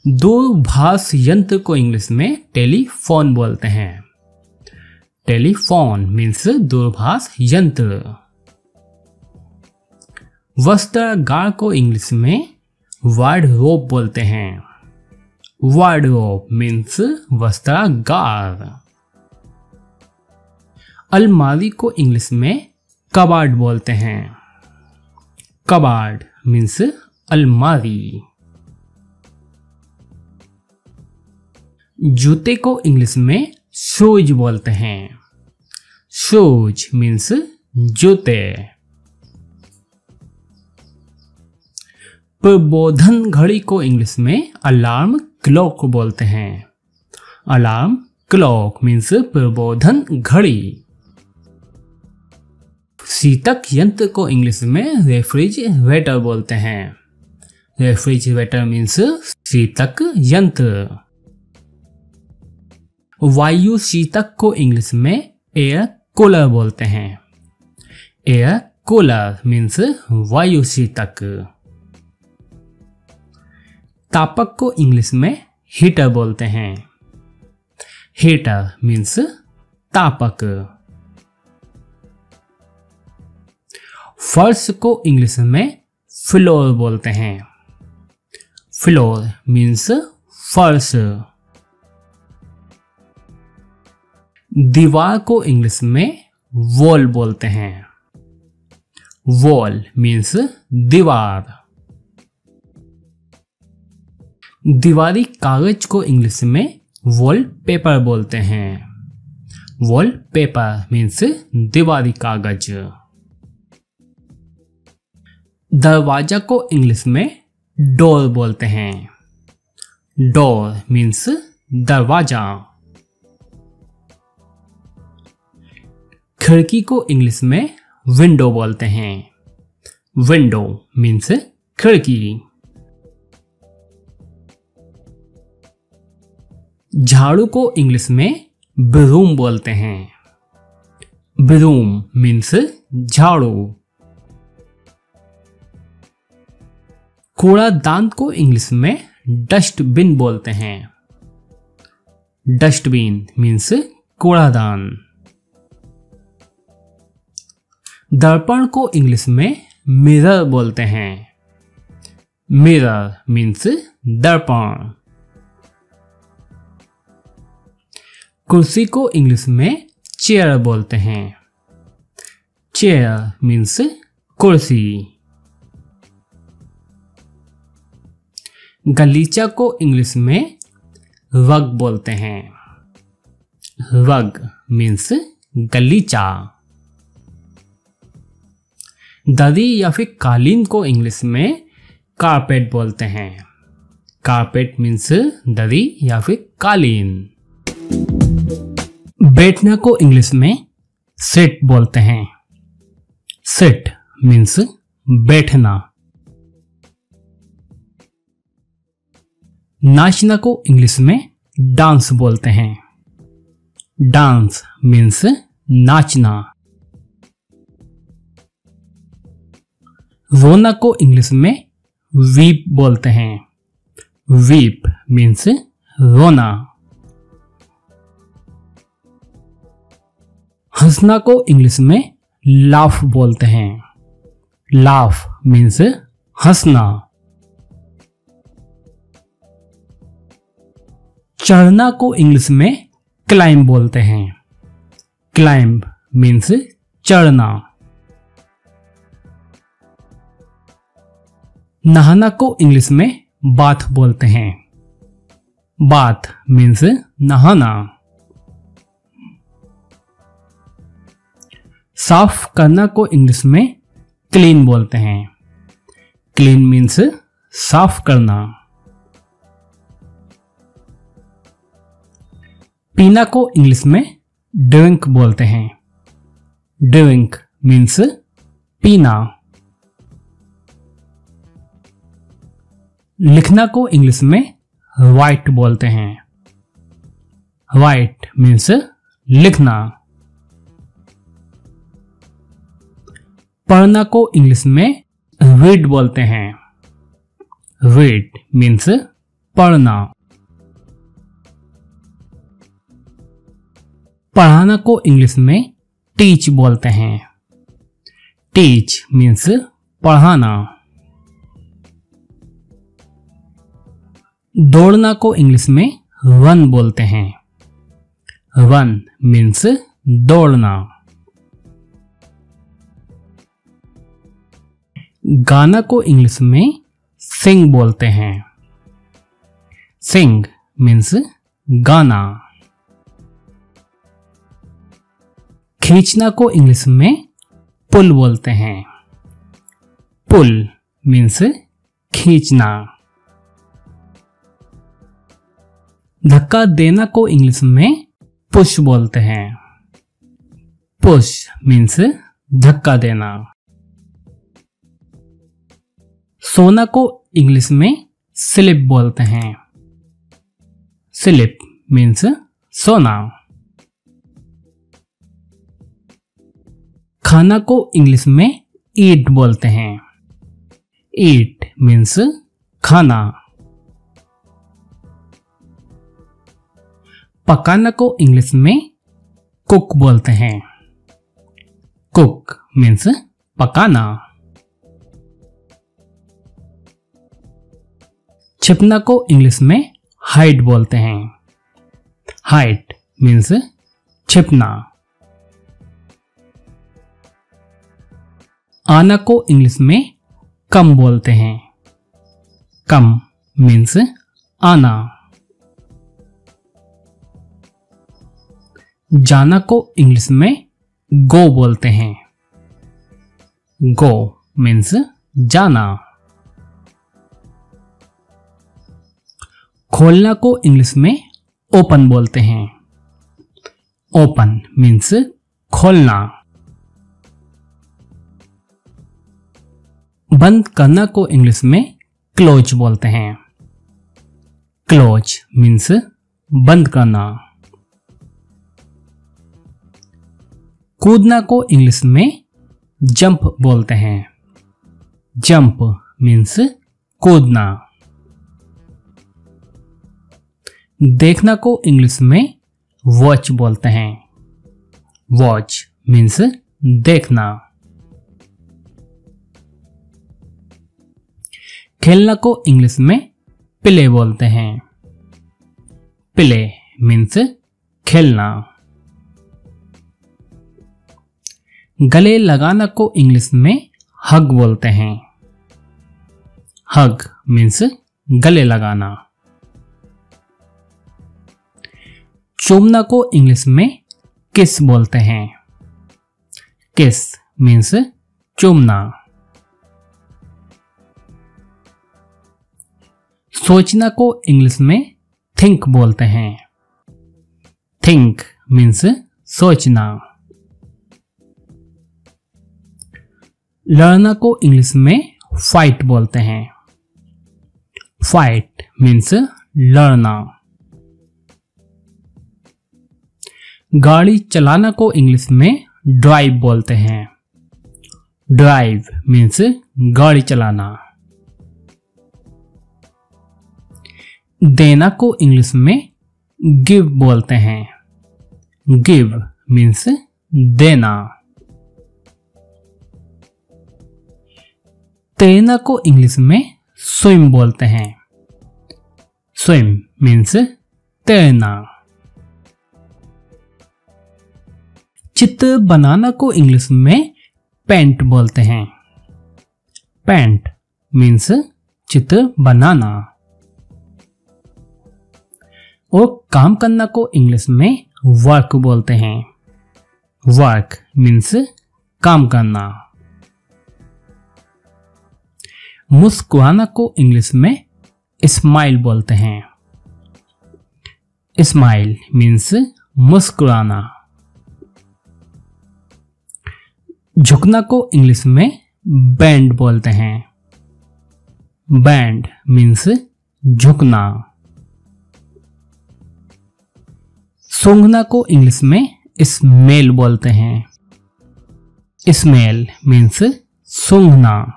दूरभाष यंत्र को इंग्लिश में टेलीफोन बोलते हैं। टेलीफोन मीन्स दूरभाष यंत्र। वस्त्रागार को इंग्लिश में वार्डरोब बोलते हैं। वार्डरोब मीन्स वस्त्रागार। अलमारी को इंग्लिश में कबाड़ बोलते हैं। कबाड़ मीन्स अलमारी। जूते को इंग्लिश में शूज बोलते हैं। शूज मीन्स जूते। प्रबोधन घड़ी को इंग्लिश में अलार्म क्लॉक बोलते हैं। अलार्म क्लॉक मीन्स प्रबोधन घड़ी। शीतक यंत्र को इंग्लिश में रेफ्रिजरेटर बोलते हैं। रेफ्रिजरेटर मीन्स शीतक यंत्र। वायु शीतक को इंग्लिश में एयर कूलर बोलते हैं। एयर कूलर मीन्स वायु शीतक। तापक को इंग्लिश में हीटर बोलते हैं। हीटर मीन्स तापक। फर्श को इंग्लिश में फ्लोर बोलते हैं। फ्लोर मीन्स फर्श। दीवार को इंग्लिश में वॉल बोलते हैं। वॉल मीन्स दीवार। दीवारी कागज को इंग्लिश में वॉल पेपर बोलते हैं। वॉल पेपर मीन्स दीवारी कागज। दरवाजा को इंग्लिश में डोर बोलते हैं। डोर मीन्स दरवाजा। खिड़की को इंग्लिश में विंडो बोलते हैं। विंडो मीन्स खिड़की। झाड़ू को इंग्लिश में ब्रूम बोलते हैं। ब्रूम मीन्स झाड़ू। कूड़ादान को इंग्लिश में डस्टबिन बोलते हैं। डस्टबिन मीन्स कूड़ादान। दर्पण को इंग्लिश में मिरर बोलते हैं। मिरर मीन्स दर्पण। कुर्सी को इंग्लिश में चेयर बोलते हैं। चेयर मीन्स कुर्सी। गलीचा को इंग्लिश में रग बोलते हैं। रग मीन्स गलीचा। दरी या फिर कालीन को इंग्लिश में कारपेट बोलते हैं। कारपेट मीन्स दरी या फिर कालीन। बैठना को इंग्लिश में सिट बोलते हैं। सिट मीन्स बैठना। नाचना को इंग्लिश में डांस बोलते हैं। डांस मीन्स नाचना। रोना को इंग्लिश में वीप बोलते हैं। वीप मीन्स रोना। हंसना को इंग्लिश में लाफ बोलते हैं। लाफ मीन्स हंसना। चढ़ना को इंग्लिश में क्लाइंब बोलते हैं। क्लाइंब मीन्स चढ़ना। नहाना को इंग्लिश में बाथ बोलते हैं। बाथ मीन्स नहाना। साफ करना को इंग्लिश में क्लीन बोलते हैं। क्लीन मीन्स साफ करना। पीना को इंग्लिश में ड्रिंक बोलते हैं। ड्रिंक मीन्स पीना। लिखना को इंग्लिश में राइट बोलते हैं। राइट मीन्स लिखना। पढ़ना को इंग्लिश में रीड बोलते हैं। रीड मीन्स पढ़ना। पढ़ाना को इंग्लिश में टीच बोलते हैं। टीच मीन्स पढ़ाना। दौड़ना को इंग्लिश में रन बोलते हैं। रन मीन्स दौड़ना। गाना को इंग्लिश में सिंग बोलते हैं। सिंग मीन्स गाना। खींचना को इंग्लिश में पुल बोलते हैं। पुल मीन्स खींचना। धक्का देना को इंग्लिश में पुश बोलते हैं। पुश मीन्स धक्का देना। सोना को इंग्लिश में स्लिप बोलते हैं। स्लिप मीन्स सोना। खाना को इंग्लिश में ईट बोलते हैं। ईट मीन्स खाना। पकाना को इंग्लिश में कुक बोलते हैं। कुक मीन्स पकाना। छिपना को इंग्लिश में हाइड बोलते हैं। हाइड मीन्स छिपना। आना को इंग्लिश में कम बोलते हैं। कम मीन्स आना। जाना को इंग्लिश में गो बोलते हैं। गो मीन्स जाना। खोलना को इंग्लिश में ओपन बोलते हैं। ओपन मीन्स खोलना। बंद करना को इंग्लिश में क्लोज बोलते हैं। क्लोज मीन्स बंद करना। कूदना को इंग्लिश में जंप बोलते हैं। जंप मीन्स कूदना। देखना को इंग्लिश में वॉच बोलते हैं। वॉच मीन्स देखना। खेलना को इंग्लिश में प्ले बोलते हैं। प्ले मीन्स खेलना। गले लगाना को इंग्लिश में हग बोलते हैं। हग मीन्स गले लगाना। चूमना को इंग्लिश में किस बोलते हैं। किस मीन्स चूमना। सोचना को इंग्लिश में थिंक बोलते हैं। थिंक मीन्स सोचना। लड़ना को इंग्लिश में फाइट बोलते हैं। फाइट मीन्स लड़ना। गाड़ी चलाना को इंग्लिश में ड्राइव बोलते हैं। ड्राइव मीन्स गाड़ी चलाना। देना को इंग्लिश में गिव बोलते हैं। गिव मीन्स देना। तैरना को इंग्लिश में स्विम बोलते हैं। स्विम मीन्स तैरना। चित्र बनाना को इंग्लिश में पेंट बोलते हैं। पेंट मीन्स चित्र बनाना। और काम करना को इंग्लिश में वर्क बोलते हैं। वर्क मीन्स काम करना। मुस्कुराना को इंग्लिश में स्माइल बोलते हैं। स्माइल मीन्स मुस्कुराना। झुकना को इंग्लिश में बैंड बोलते हैं। बैंड मीन्स झुकना। सूंघना को इंग्लिश में स्मेल बोलते हैं। स्मेल मीन्स सूंघना।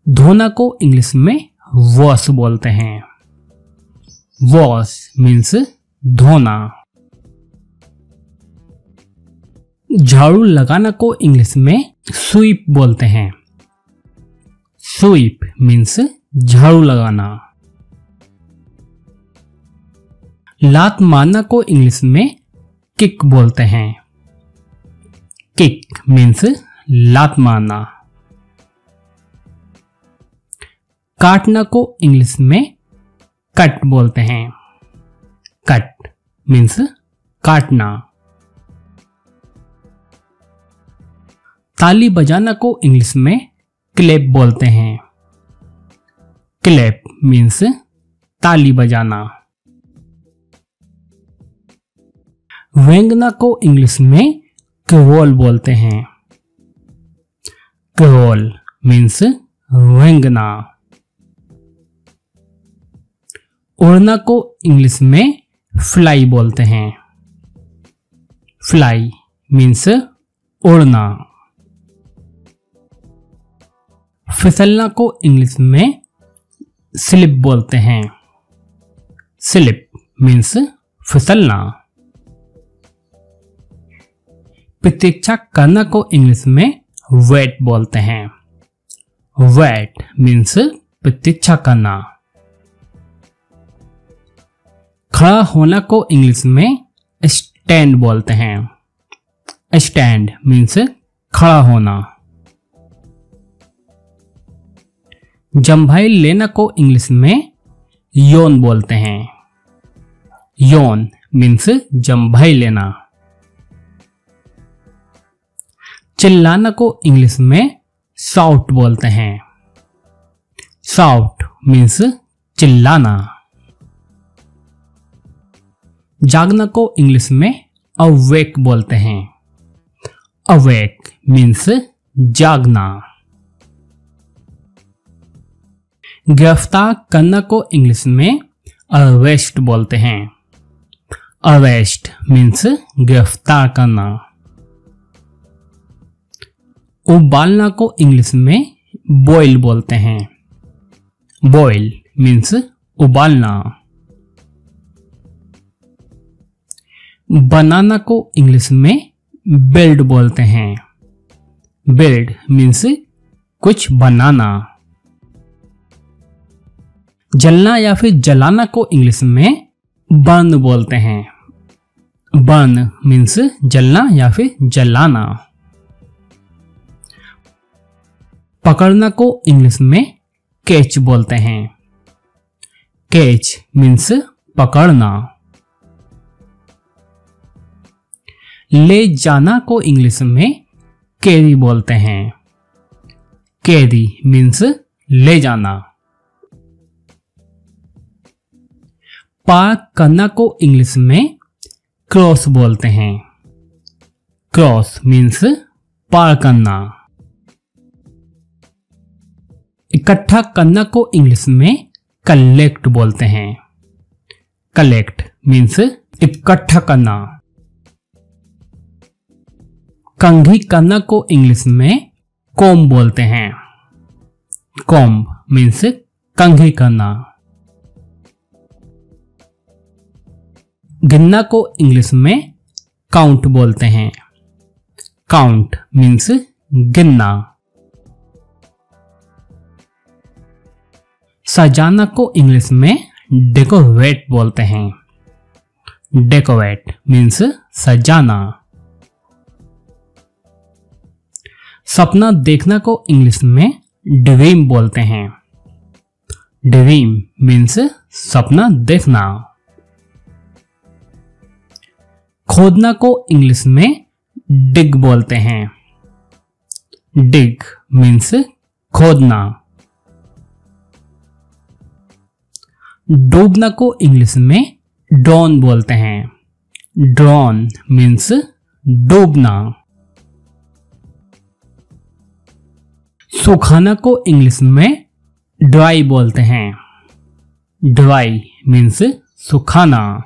धोना को इंग्लिश में वॉश बोलते हैं। वॉश मीन्स धोना। झाड़ू लगाना को इंग्लिश में स्वीप बोलते हैं। स्वीप मीन्स झाड़ू लगाना। लात मारना को इंग्लिश में किक बोलते हैं। किक मीन्स लात मारना। काटना को इंग्लिश में कट बोलते हैं। कट मीन्स काटना। ताली बजाना को इंग्लिश में क्लैप बोलते हैं। क्लैप मीन्स ताली बजाना। व्यंगना को इंग्लिश में क्रोल बोलते हैं। क्रोल मीन्स व्यंगना। उड़ना को इंग्लिश में फ्लाई बोलते हैं। फ्लाई मीन्स उड़ना। फिसलना को इंग्लिश में स्लिप बोलते हैं। Slip means फिसलना। प्रतीक्षा करना को इंग्लिश में वेट बोलते हैं। वेट मीन्स प्रतीक्षा करना। खड़ा होना को इंग्लिश में स्टैंड बोलते हैं। स्टैंड मीन्स खड़ा होना। जम्भाई लेना को इंग्लिश में योन बोलते हैं। योन मीन्स जम्भाई लेना। चिल्लाना को इंग्लिश में शाउट बोलते हैं। शाउट मीन्स चिल्लाना। जागना को इंग्लिश में अवेक बोलते हैं। अवेक मीन्स जागना। गिरफ्तार करना को इंग्लिश में अरेस्ट बोलते हैं। अरेस्ट मीन्स गिरफ्तार करना। उबालना को इंग्लिश में बॉयल बोलते हैं। बॉयल मीन्स उबालना। बनाना को इंग्लिश में बिल्ड बोलते हैं। बिल्ड मीन्स कुछ बनाना। जलना या फिर जलाना को इंग्लिश में बर्न बोलते हैं। बर्न मीन्स जलना या फिर जलाना। पकड़ना को इंग्लिश में कैच बोलते हैं। कैच मीन्स पकड़ना। ले जाना को इंग्लिश में कैरी बोलते हैं। कैरी मीन्स ले जाना। पार करना को इंग्लिश में क्रॉस बोलते हैं। क्रॉस मीन्स पार करना। इकट्ठा करना को इंग्लिश में कलेक्ट बोलते हैं। कलेक्ट मीन्स इकट्ठा करना। कंघी करना को इंग्लिश में कॉम्ब बोलते हैं। कॉम्ब मीन्स कंघी करना। गिनना को इंग्लिश में काउंट बोलते हैं। काउंट मीन्स गिनना। सजाना को इंग्लिश में डेकोरेट बोलते हैं। डेकोरेट मीन्स सजाना। सपना देखना को इंग्लिश में ड्रीम बोलते हैं। ड्रीम मीन्स सपना देखना। खोदना को इंग्लिश में डिग बोलते हैं। डिग मीन्स खोदना। डूबना को इंग्लिश में ड्रॉन बोलते हैं। ड्रॉन मीन्स डूबना। सुखाना को इंग्लिश में ड्राई बोलते हैं। ड्राई मीन्स सुखाना।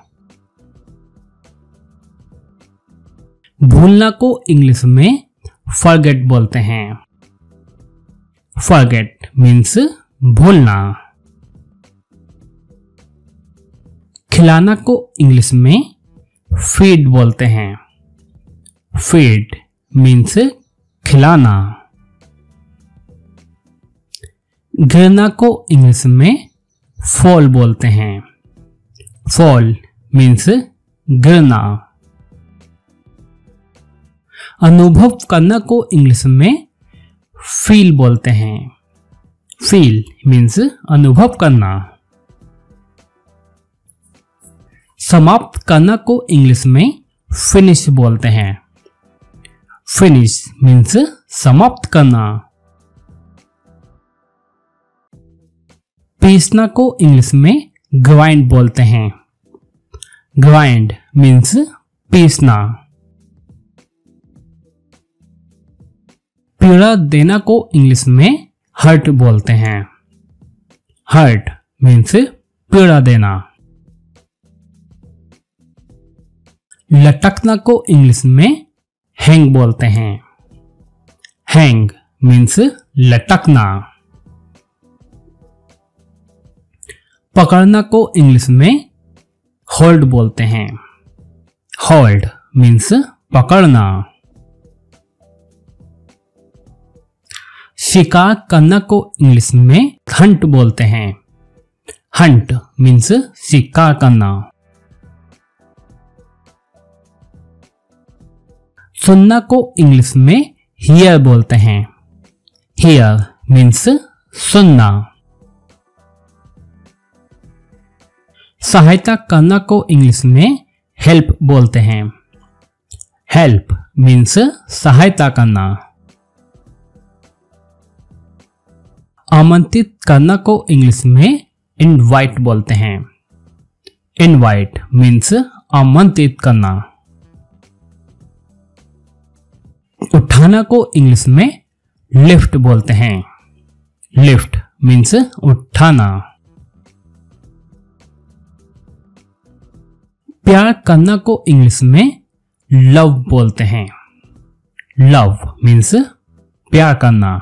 भूलना को इंग्लिश में फॉरगेट बोलते हैं। फॉरगेट मीन्स भूलना। खिलाना को इंग्लिश में फीड बोलते हैं। फीड मीन्स खिलाना। गिरना को इंग्लिश में फॉल बोलते हैं। फॉल मीन्स गिरना। अनुभव करना को इंग्लिश में फील बोलते हैं। फील मीन्स अनुभव करना। समाप्त करना को इंग्लिश में फिनिश बोलते हैं। फिनिश मीन्स समाप्त करना। पीसना को इंग्लिश में ग्राइंड बोलते हैं। ग्राइंड मीन्स पीसना। पीड़ा देना को इंग्लिश में हर्ट बोलते हैं। हर्ट मीन्स पीड़ा देना। लटकना को इंग्लिश में हैंग बोलते हैं। हैंग मीन्स लटकना। पकड़ना को इंग्लिश में होल्ड बोलते हैं। होल्ड मीन्स पकड़ना। शिकार करना को इंग्लिश में हंट बोलते हैं। हंट मीन्स शिकार करना। सुनना को इंग्लिश में हियर बोलते हैं। हियर मीन्स सुनना। सहायता करना को इंग्लिश में हेल्प बोलते हैं। हेल्प मीन्स सहायता करना। आमंत्रित करना को इंग्लिश में इनवाइट बोलते हैं। इनवाइट मीन्स आमंत्रित करना। उठाना को इंग्लिश में लिफ्ट बोलते हैं। लिफ्ट मीन्स उठाना। प्यार करना को इंग्लिश में लव बोलते हैं। लव मीन्स प्यार करना।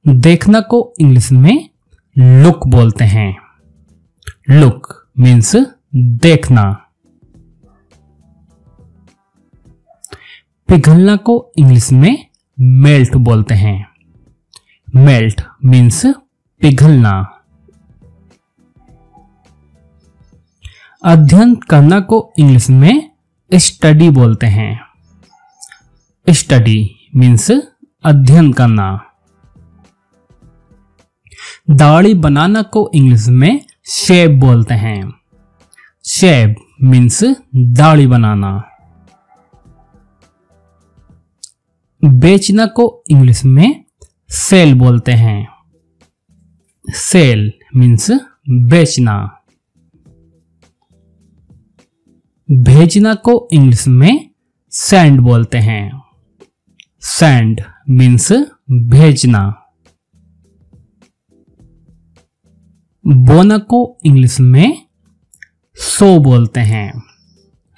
देखना को इंग्लिश में लुक बोलते हैं। लुक मीन्स देखना। पिघलना को इंग्लिश में मेल्ट बोलते हैं। मेल्ट मीन्स पिघलना। अध्ययन करना को इंग्लिश में स्टडी बोलते हैं। स्टडी मीन्स अध्ययन करना। दाढ़ी बनाना को इंग्लिश में शेव बोलते हैं। शेव मीन्स दाढ़ी बनाना। बेचना को इंग्लिश में सेल बोलते हैं। सेल मीन्स बेचना। भेजना को इंग्लिश में सेंड बोलते हैं। सेंड मीन्स भेजना। बोना को इंग्लिश में सो बोलते हैं।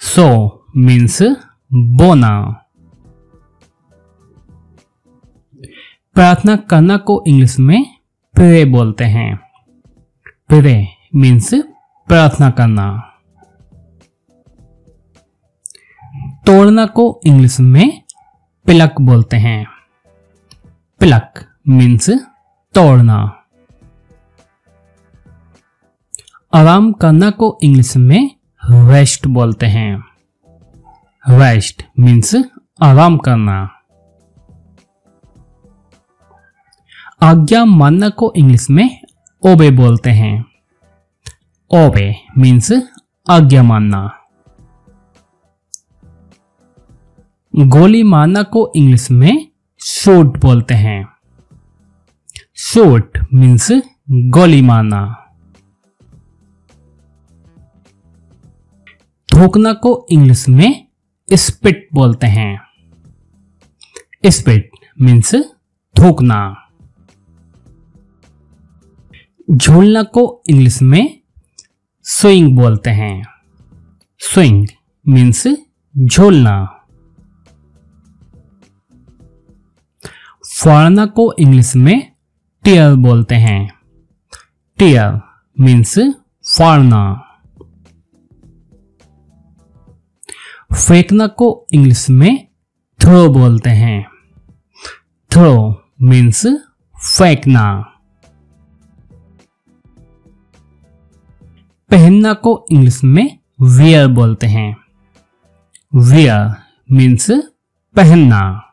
सो मीन्स बोना। प्रार्थना करना को इंग्लिश में प्रे बोलते हैं। प्रे मीन्स प्रार्थना करना। तोड़ना को इंग्लिश में पिलक बोलते हैं। पिलक मीन्स तोड़ना। आराम करना को इंग्लिश में रेस्ट बोलते हैं। रेस्ट मीन्स आराम करना। आज्ञा मानना को इंग्लिश में ओबे बोलते हैं। ओबे मीन्स आज्ञा मानना। गोली मारना को इंग्लिश में शूट बोलते हैं। शूट मीन्स गोली मारना। थूकना को इंग्लिश में स्पिट बोलते हैं। स्पिट मीन्स थूकना। झूलना को इंग्लिश में स्विंग बोलते हैं। स्विंग मीन्स झूलना। फाड़ना को इंग्लिश में टीयर बोलते हैं। टीयर मीन्स फाड़ना। फेंकना को इंग्लिश में थ्रो बोलते हैं। थ्रो मीन्स फेंकना। पहनना को इंग्लिश में वियर बोलते हैं। वियर मीन्स पहनना।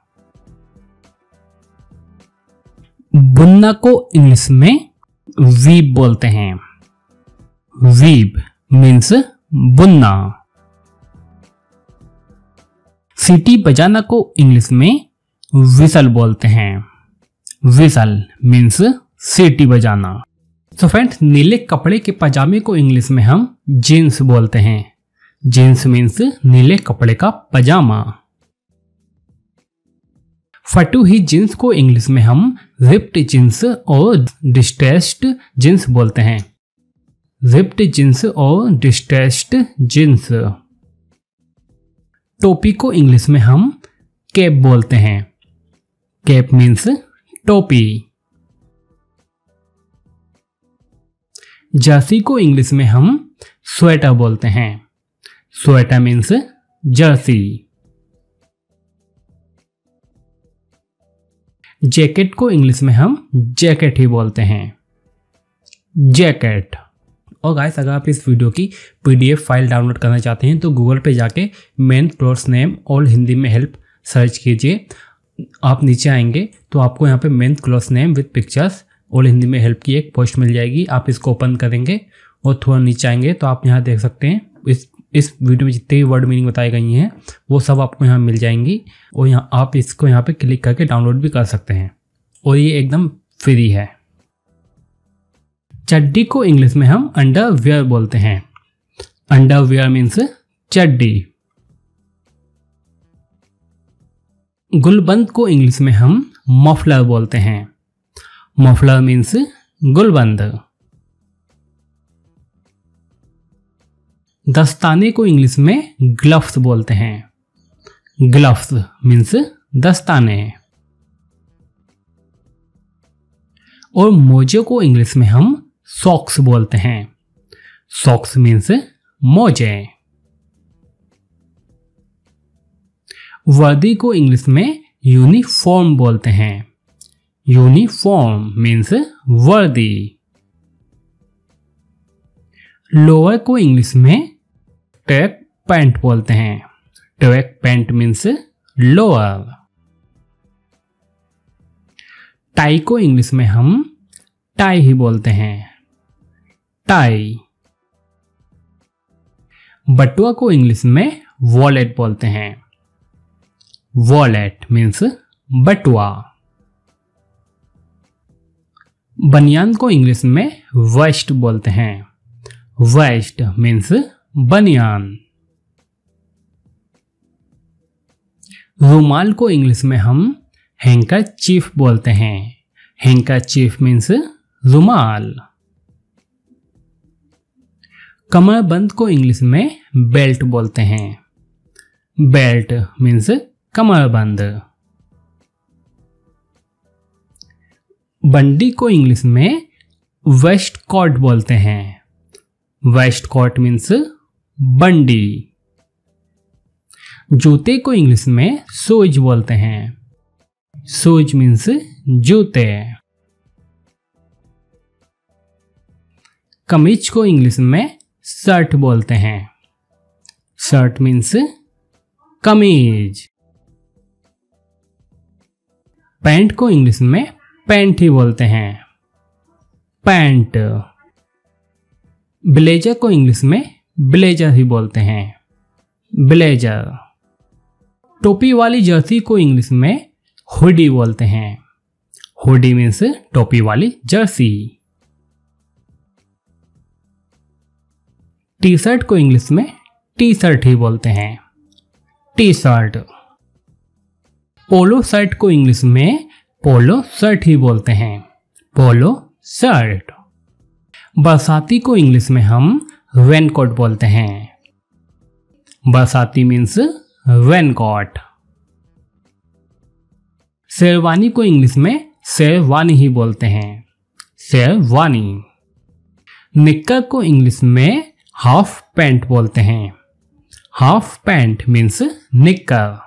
बुनना को इंग्लिश में वीब बोलते हैं। वीब मीन्स बुनना। सीटी बजाना को इंग्लिश में विसल बोलते हैं। विसल मीन्स सीटी बजाना। तो फ्रेंड्स, नीले कपड़े के पजामे को इंग्लिश में हम जीन्स बोलते हैं। जीन्स मीन्स नीले कपड़े का पजामा। फटी हुई जीन्स को इंग्लिश में हम रिप्ड जीन्स और डिस्ट्रेस्ड जीन्स बोलते हैं। रिप्ड जीन्स और डिस्ट्रेस्ड जीन्स। टोपी को इंग्लिश में हम कैप बोलते हैं। कैप मीन्स टोपी। जर्सी को इंग्लिश में हम स्वेटर बोलते हैं। Sweater means Jersey. जैकेट को इंग्लिश में हम जैकेट ही बोलते हैं। जैकेट। और गाइस, अगर आप इस वीडियो की पीडीएफ फाइल डाउनलोड करना चाहते हैं तो गूगल पे जाके main clothes name all Hindi में हेल्प सर्च कीजिए। आप नीचे आएंगे तो आपको यहाँ पे main clothes name with pictures all Hindi में हेल्प की एक पोस्ट मिल जाएगी। आप इसको ओपन करेंगे और थोड़ा नीचे आएंगे तो आप यहाँ देख सकते हैं इस वीडियो में जितने भी वर्ड मीनिंग बताई गई हैं वो सब आपको यहाँ मिल जाएंगी। और यहाँ आप इसको यहाँ पे क्लिक करके डाउनलोड भी कर सकते हैं और ये एकदम फ्री है। चड्डी को इंग्लिश में हम अंडरवियर बोलते हैं। अंडरवियर मीन्स चड्डी। गुलबंद को इंग्लिश में हम मफलर बोलते हैं। मफलर मीन्स गुलबंद। दस्ताने को इंग्लिश में ग्लव्स बोलते हैं। ग्लव्स मीन्स दस्ताने। और मोजे को इंग्लिश में हम सॉक्स बोलते हैं। सॉक्स मीन्स मोजे। वर्दी को इंग्लिश में यूनिफॉर्म बोलते हैं। यूनिफॉर्म मीन्स वर्दी। लोअर को इंग्लिश में ट्रैक पैंट बोलते हैं। Track pant means lower. Tie को इंग्लिश में हम टाई ही बोलते हैं। टाई। बटुआ को इंग्लिश में वॉलेट बोलते हैं। वॉलेट मीन्स बटुआ। बनियान को इंग्लिश में वेस्ट बोलते हैं। वेस्ट मीन्स बनियान। रुमाल को इंग्लिश में हम हैंकरचीफ बोलते हैं। हैंकरचीफ मीन्स रुमाल। कमरबंद को इंग्लिश में बेल्ट बोलते हैं। Belt means कमरबंद। बंडी को इंग्लिश में वेस्ट कोट बोलते हैं। वेस्ट कोट मीन्स बंडी। जूते को इंग्लिश में शूज बोलते हैं। शूज मीन्स जूते। कमीज को इंग्लिश में शर्ट बोलते हैं। शर्ट मीन्स कमीज। पैंट को इंग्लिश में पैंट ही बोलते हैं। पैंट। ब्लेजर को इंग्लिश में ब्लेजर ही बोलते हैं। ब्लेजर। टोपी वाली जर्सी को इंग्लिश में हुडी बोलते हैं। हुडी मीन्स टोपी वाली जर्सी। टी शर्ट को इंग्लिश में टी शर्ट ही बोलते हैं। T shirt. पोलो शर्ट को इंग्लिश में पोलो शर्ट ही बोलते हैं। Polo shirt. बरसाती को इंग्लिश में हम रेनकोट बोलते हैं। बरसाती मीन्स रेनकोट। शेरवानी को इंग्लिश में शेरवानी ही बोलते हैं। शेरवानी। निक्कर को इंग्लिश में हाफ पैंट बोलते हैं। हाफ पैंट मीन्स निक्कर।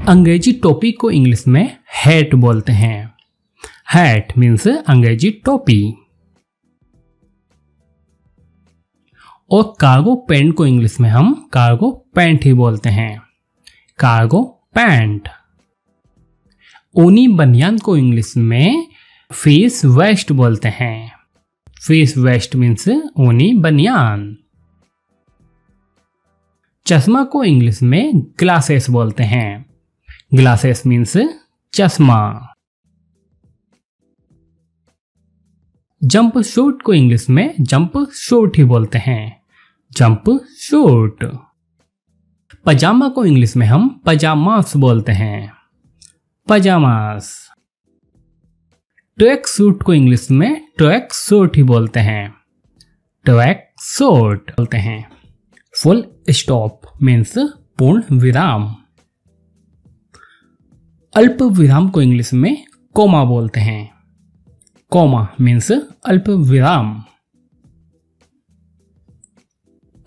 अंग्रेजी टोपी को इंग्लिश में हैट बोलते हैं। हैट मीन्स अंग्रेजी टोपी। और कार्गो पैंट को इंग्लिश में हम कार्गो पैंट ही बोलते हैं। Cargo pant. ऊनी बनियान को इंग्लिश में फिश वेस्ट बोलते हैं। फिश वेस्ट मीन्स ऊनी बनियान। चश्मा को इंग्लिश में ग्लासेस बोलते हैं। ग्लासेस मीन्स चश्मा। जंप सूट को इंग्लिश में जंप सूट ही बोलते हैं। Jump suit. पजामा को इंग्लिश में हम पजामास बोलते हैं। पजामास। ट्रैक सूट को इंग्लिश में ट्रैक सूट ही बोलते हैं। ट्रैक सूट बोलते हैं। फुल स्टॉप मीन्स पूर्ण विराम। अल्प विराम को इंग्लिश में कोमा बोलते हैं। कोमा मीन्स अल्प विराम।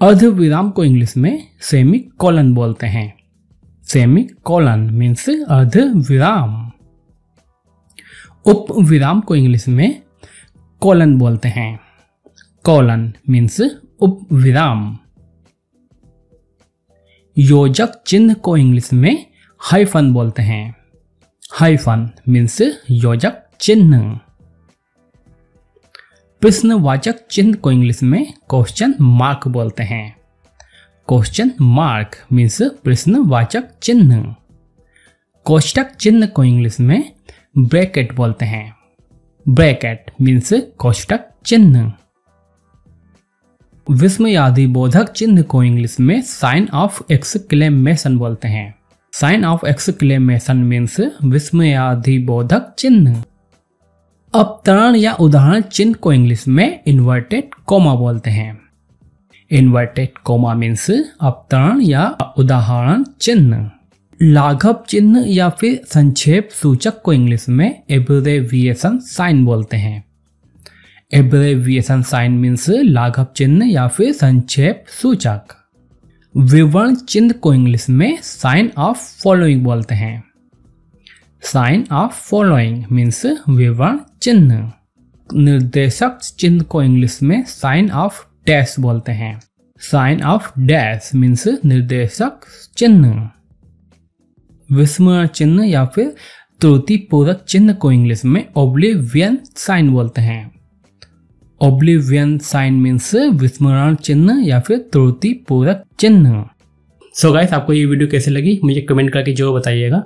अर्ध विराम को इंग्लिश में सेमी कोलन बोलते हैं। सेमी कोलन मीन्स अर्ध विराम। उप विराम को इंग्लिश में कोलन बोलते हैं। कोलन मीन्स उप विराम। योजक चिन्ह को इंग्लिश में हाइफन बोलते हैं। हाइफन मीन्स योजक चिन्ह। प्रश्नवाचक चिन्ह को इंग्लिश में क्वेश्चन मार्क बोलते हैं। क्वेश्चन मार्क मीन्स प्रश्नवाचक चिन्ह। कोष्टक चिन्ह को इंग्लिश में ब्रैकेट बोलते हैं। ब्रैकेट मीन्स कोष्टक चिन्ह। विस्मयादि बोधक चिन्ह को इंग्लिश में साइन ऑफ एक्सक्लेमेशन बोलते हैं। साइन ऑफ एक्सक्लेमेशन मीन्स विस्मयादि बोधक चिन्ह। अवतरण या उदाहरण चिन्ह को इंग्लिश में इन्वर्टेड कोमा बोलते हैं। इन्वर्टेड कोमा मीन्स अवतरण या उदाहरण चिन्ह। लाघव चिन्ह या फिर संक्षेप सूचक को इंग्लिश में एब्रेविएशन साइन बोलते हैं। एब्रेविएशन साइन मीन्स लाघव चिन्ह या फिर संक्षेप सूचक। विवरण चिन्ह को इंग्लिश में साइन ऑफ फॉलोइंग बोलते हैं। साइन ऑफ फॉलोइंग मीन्स विवरण चिन्ह। निर्देशक चिन्ह को इंग्लिश में साइन ऑफ डैश बोलते हैं। साइन ऑफ डैश मीन्स निर्देशक चिन्ह। विस्मरण चिन्ह या फिर त्रुटिपूरक चिन्ह को इंग्लिश में ओब्लिवियन साइन बोलते हैं। ओब्लिवियन साइन मीन्स विस्मरण चिन्ह या फिर त्रुटिपूरक चिन्ह। सो गाइस, आपको ये वीडियो कैसे लगी मुझे कमेंट करके जरूर बताइएगा।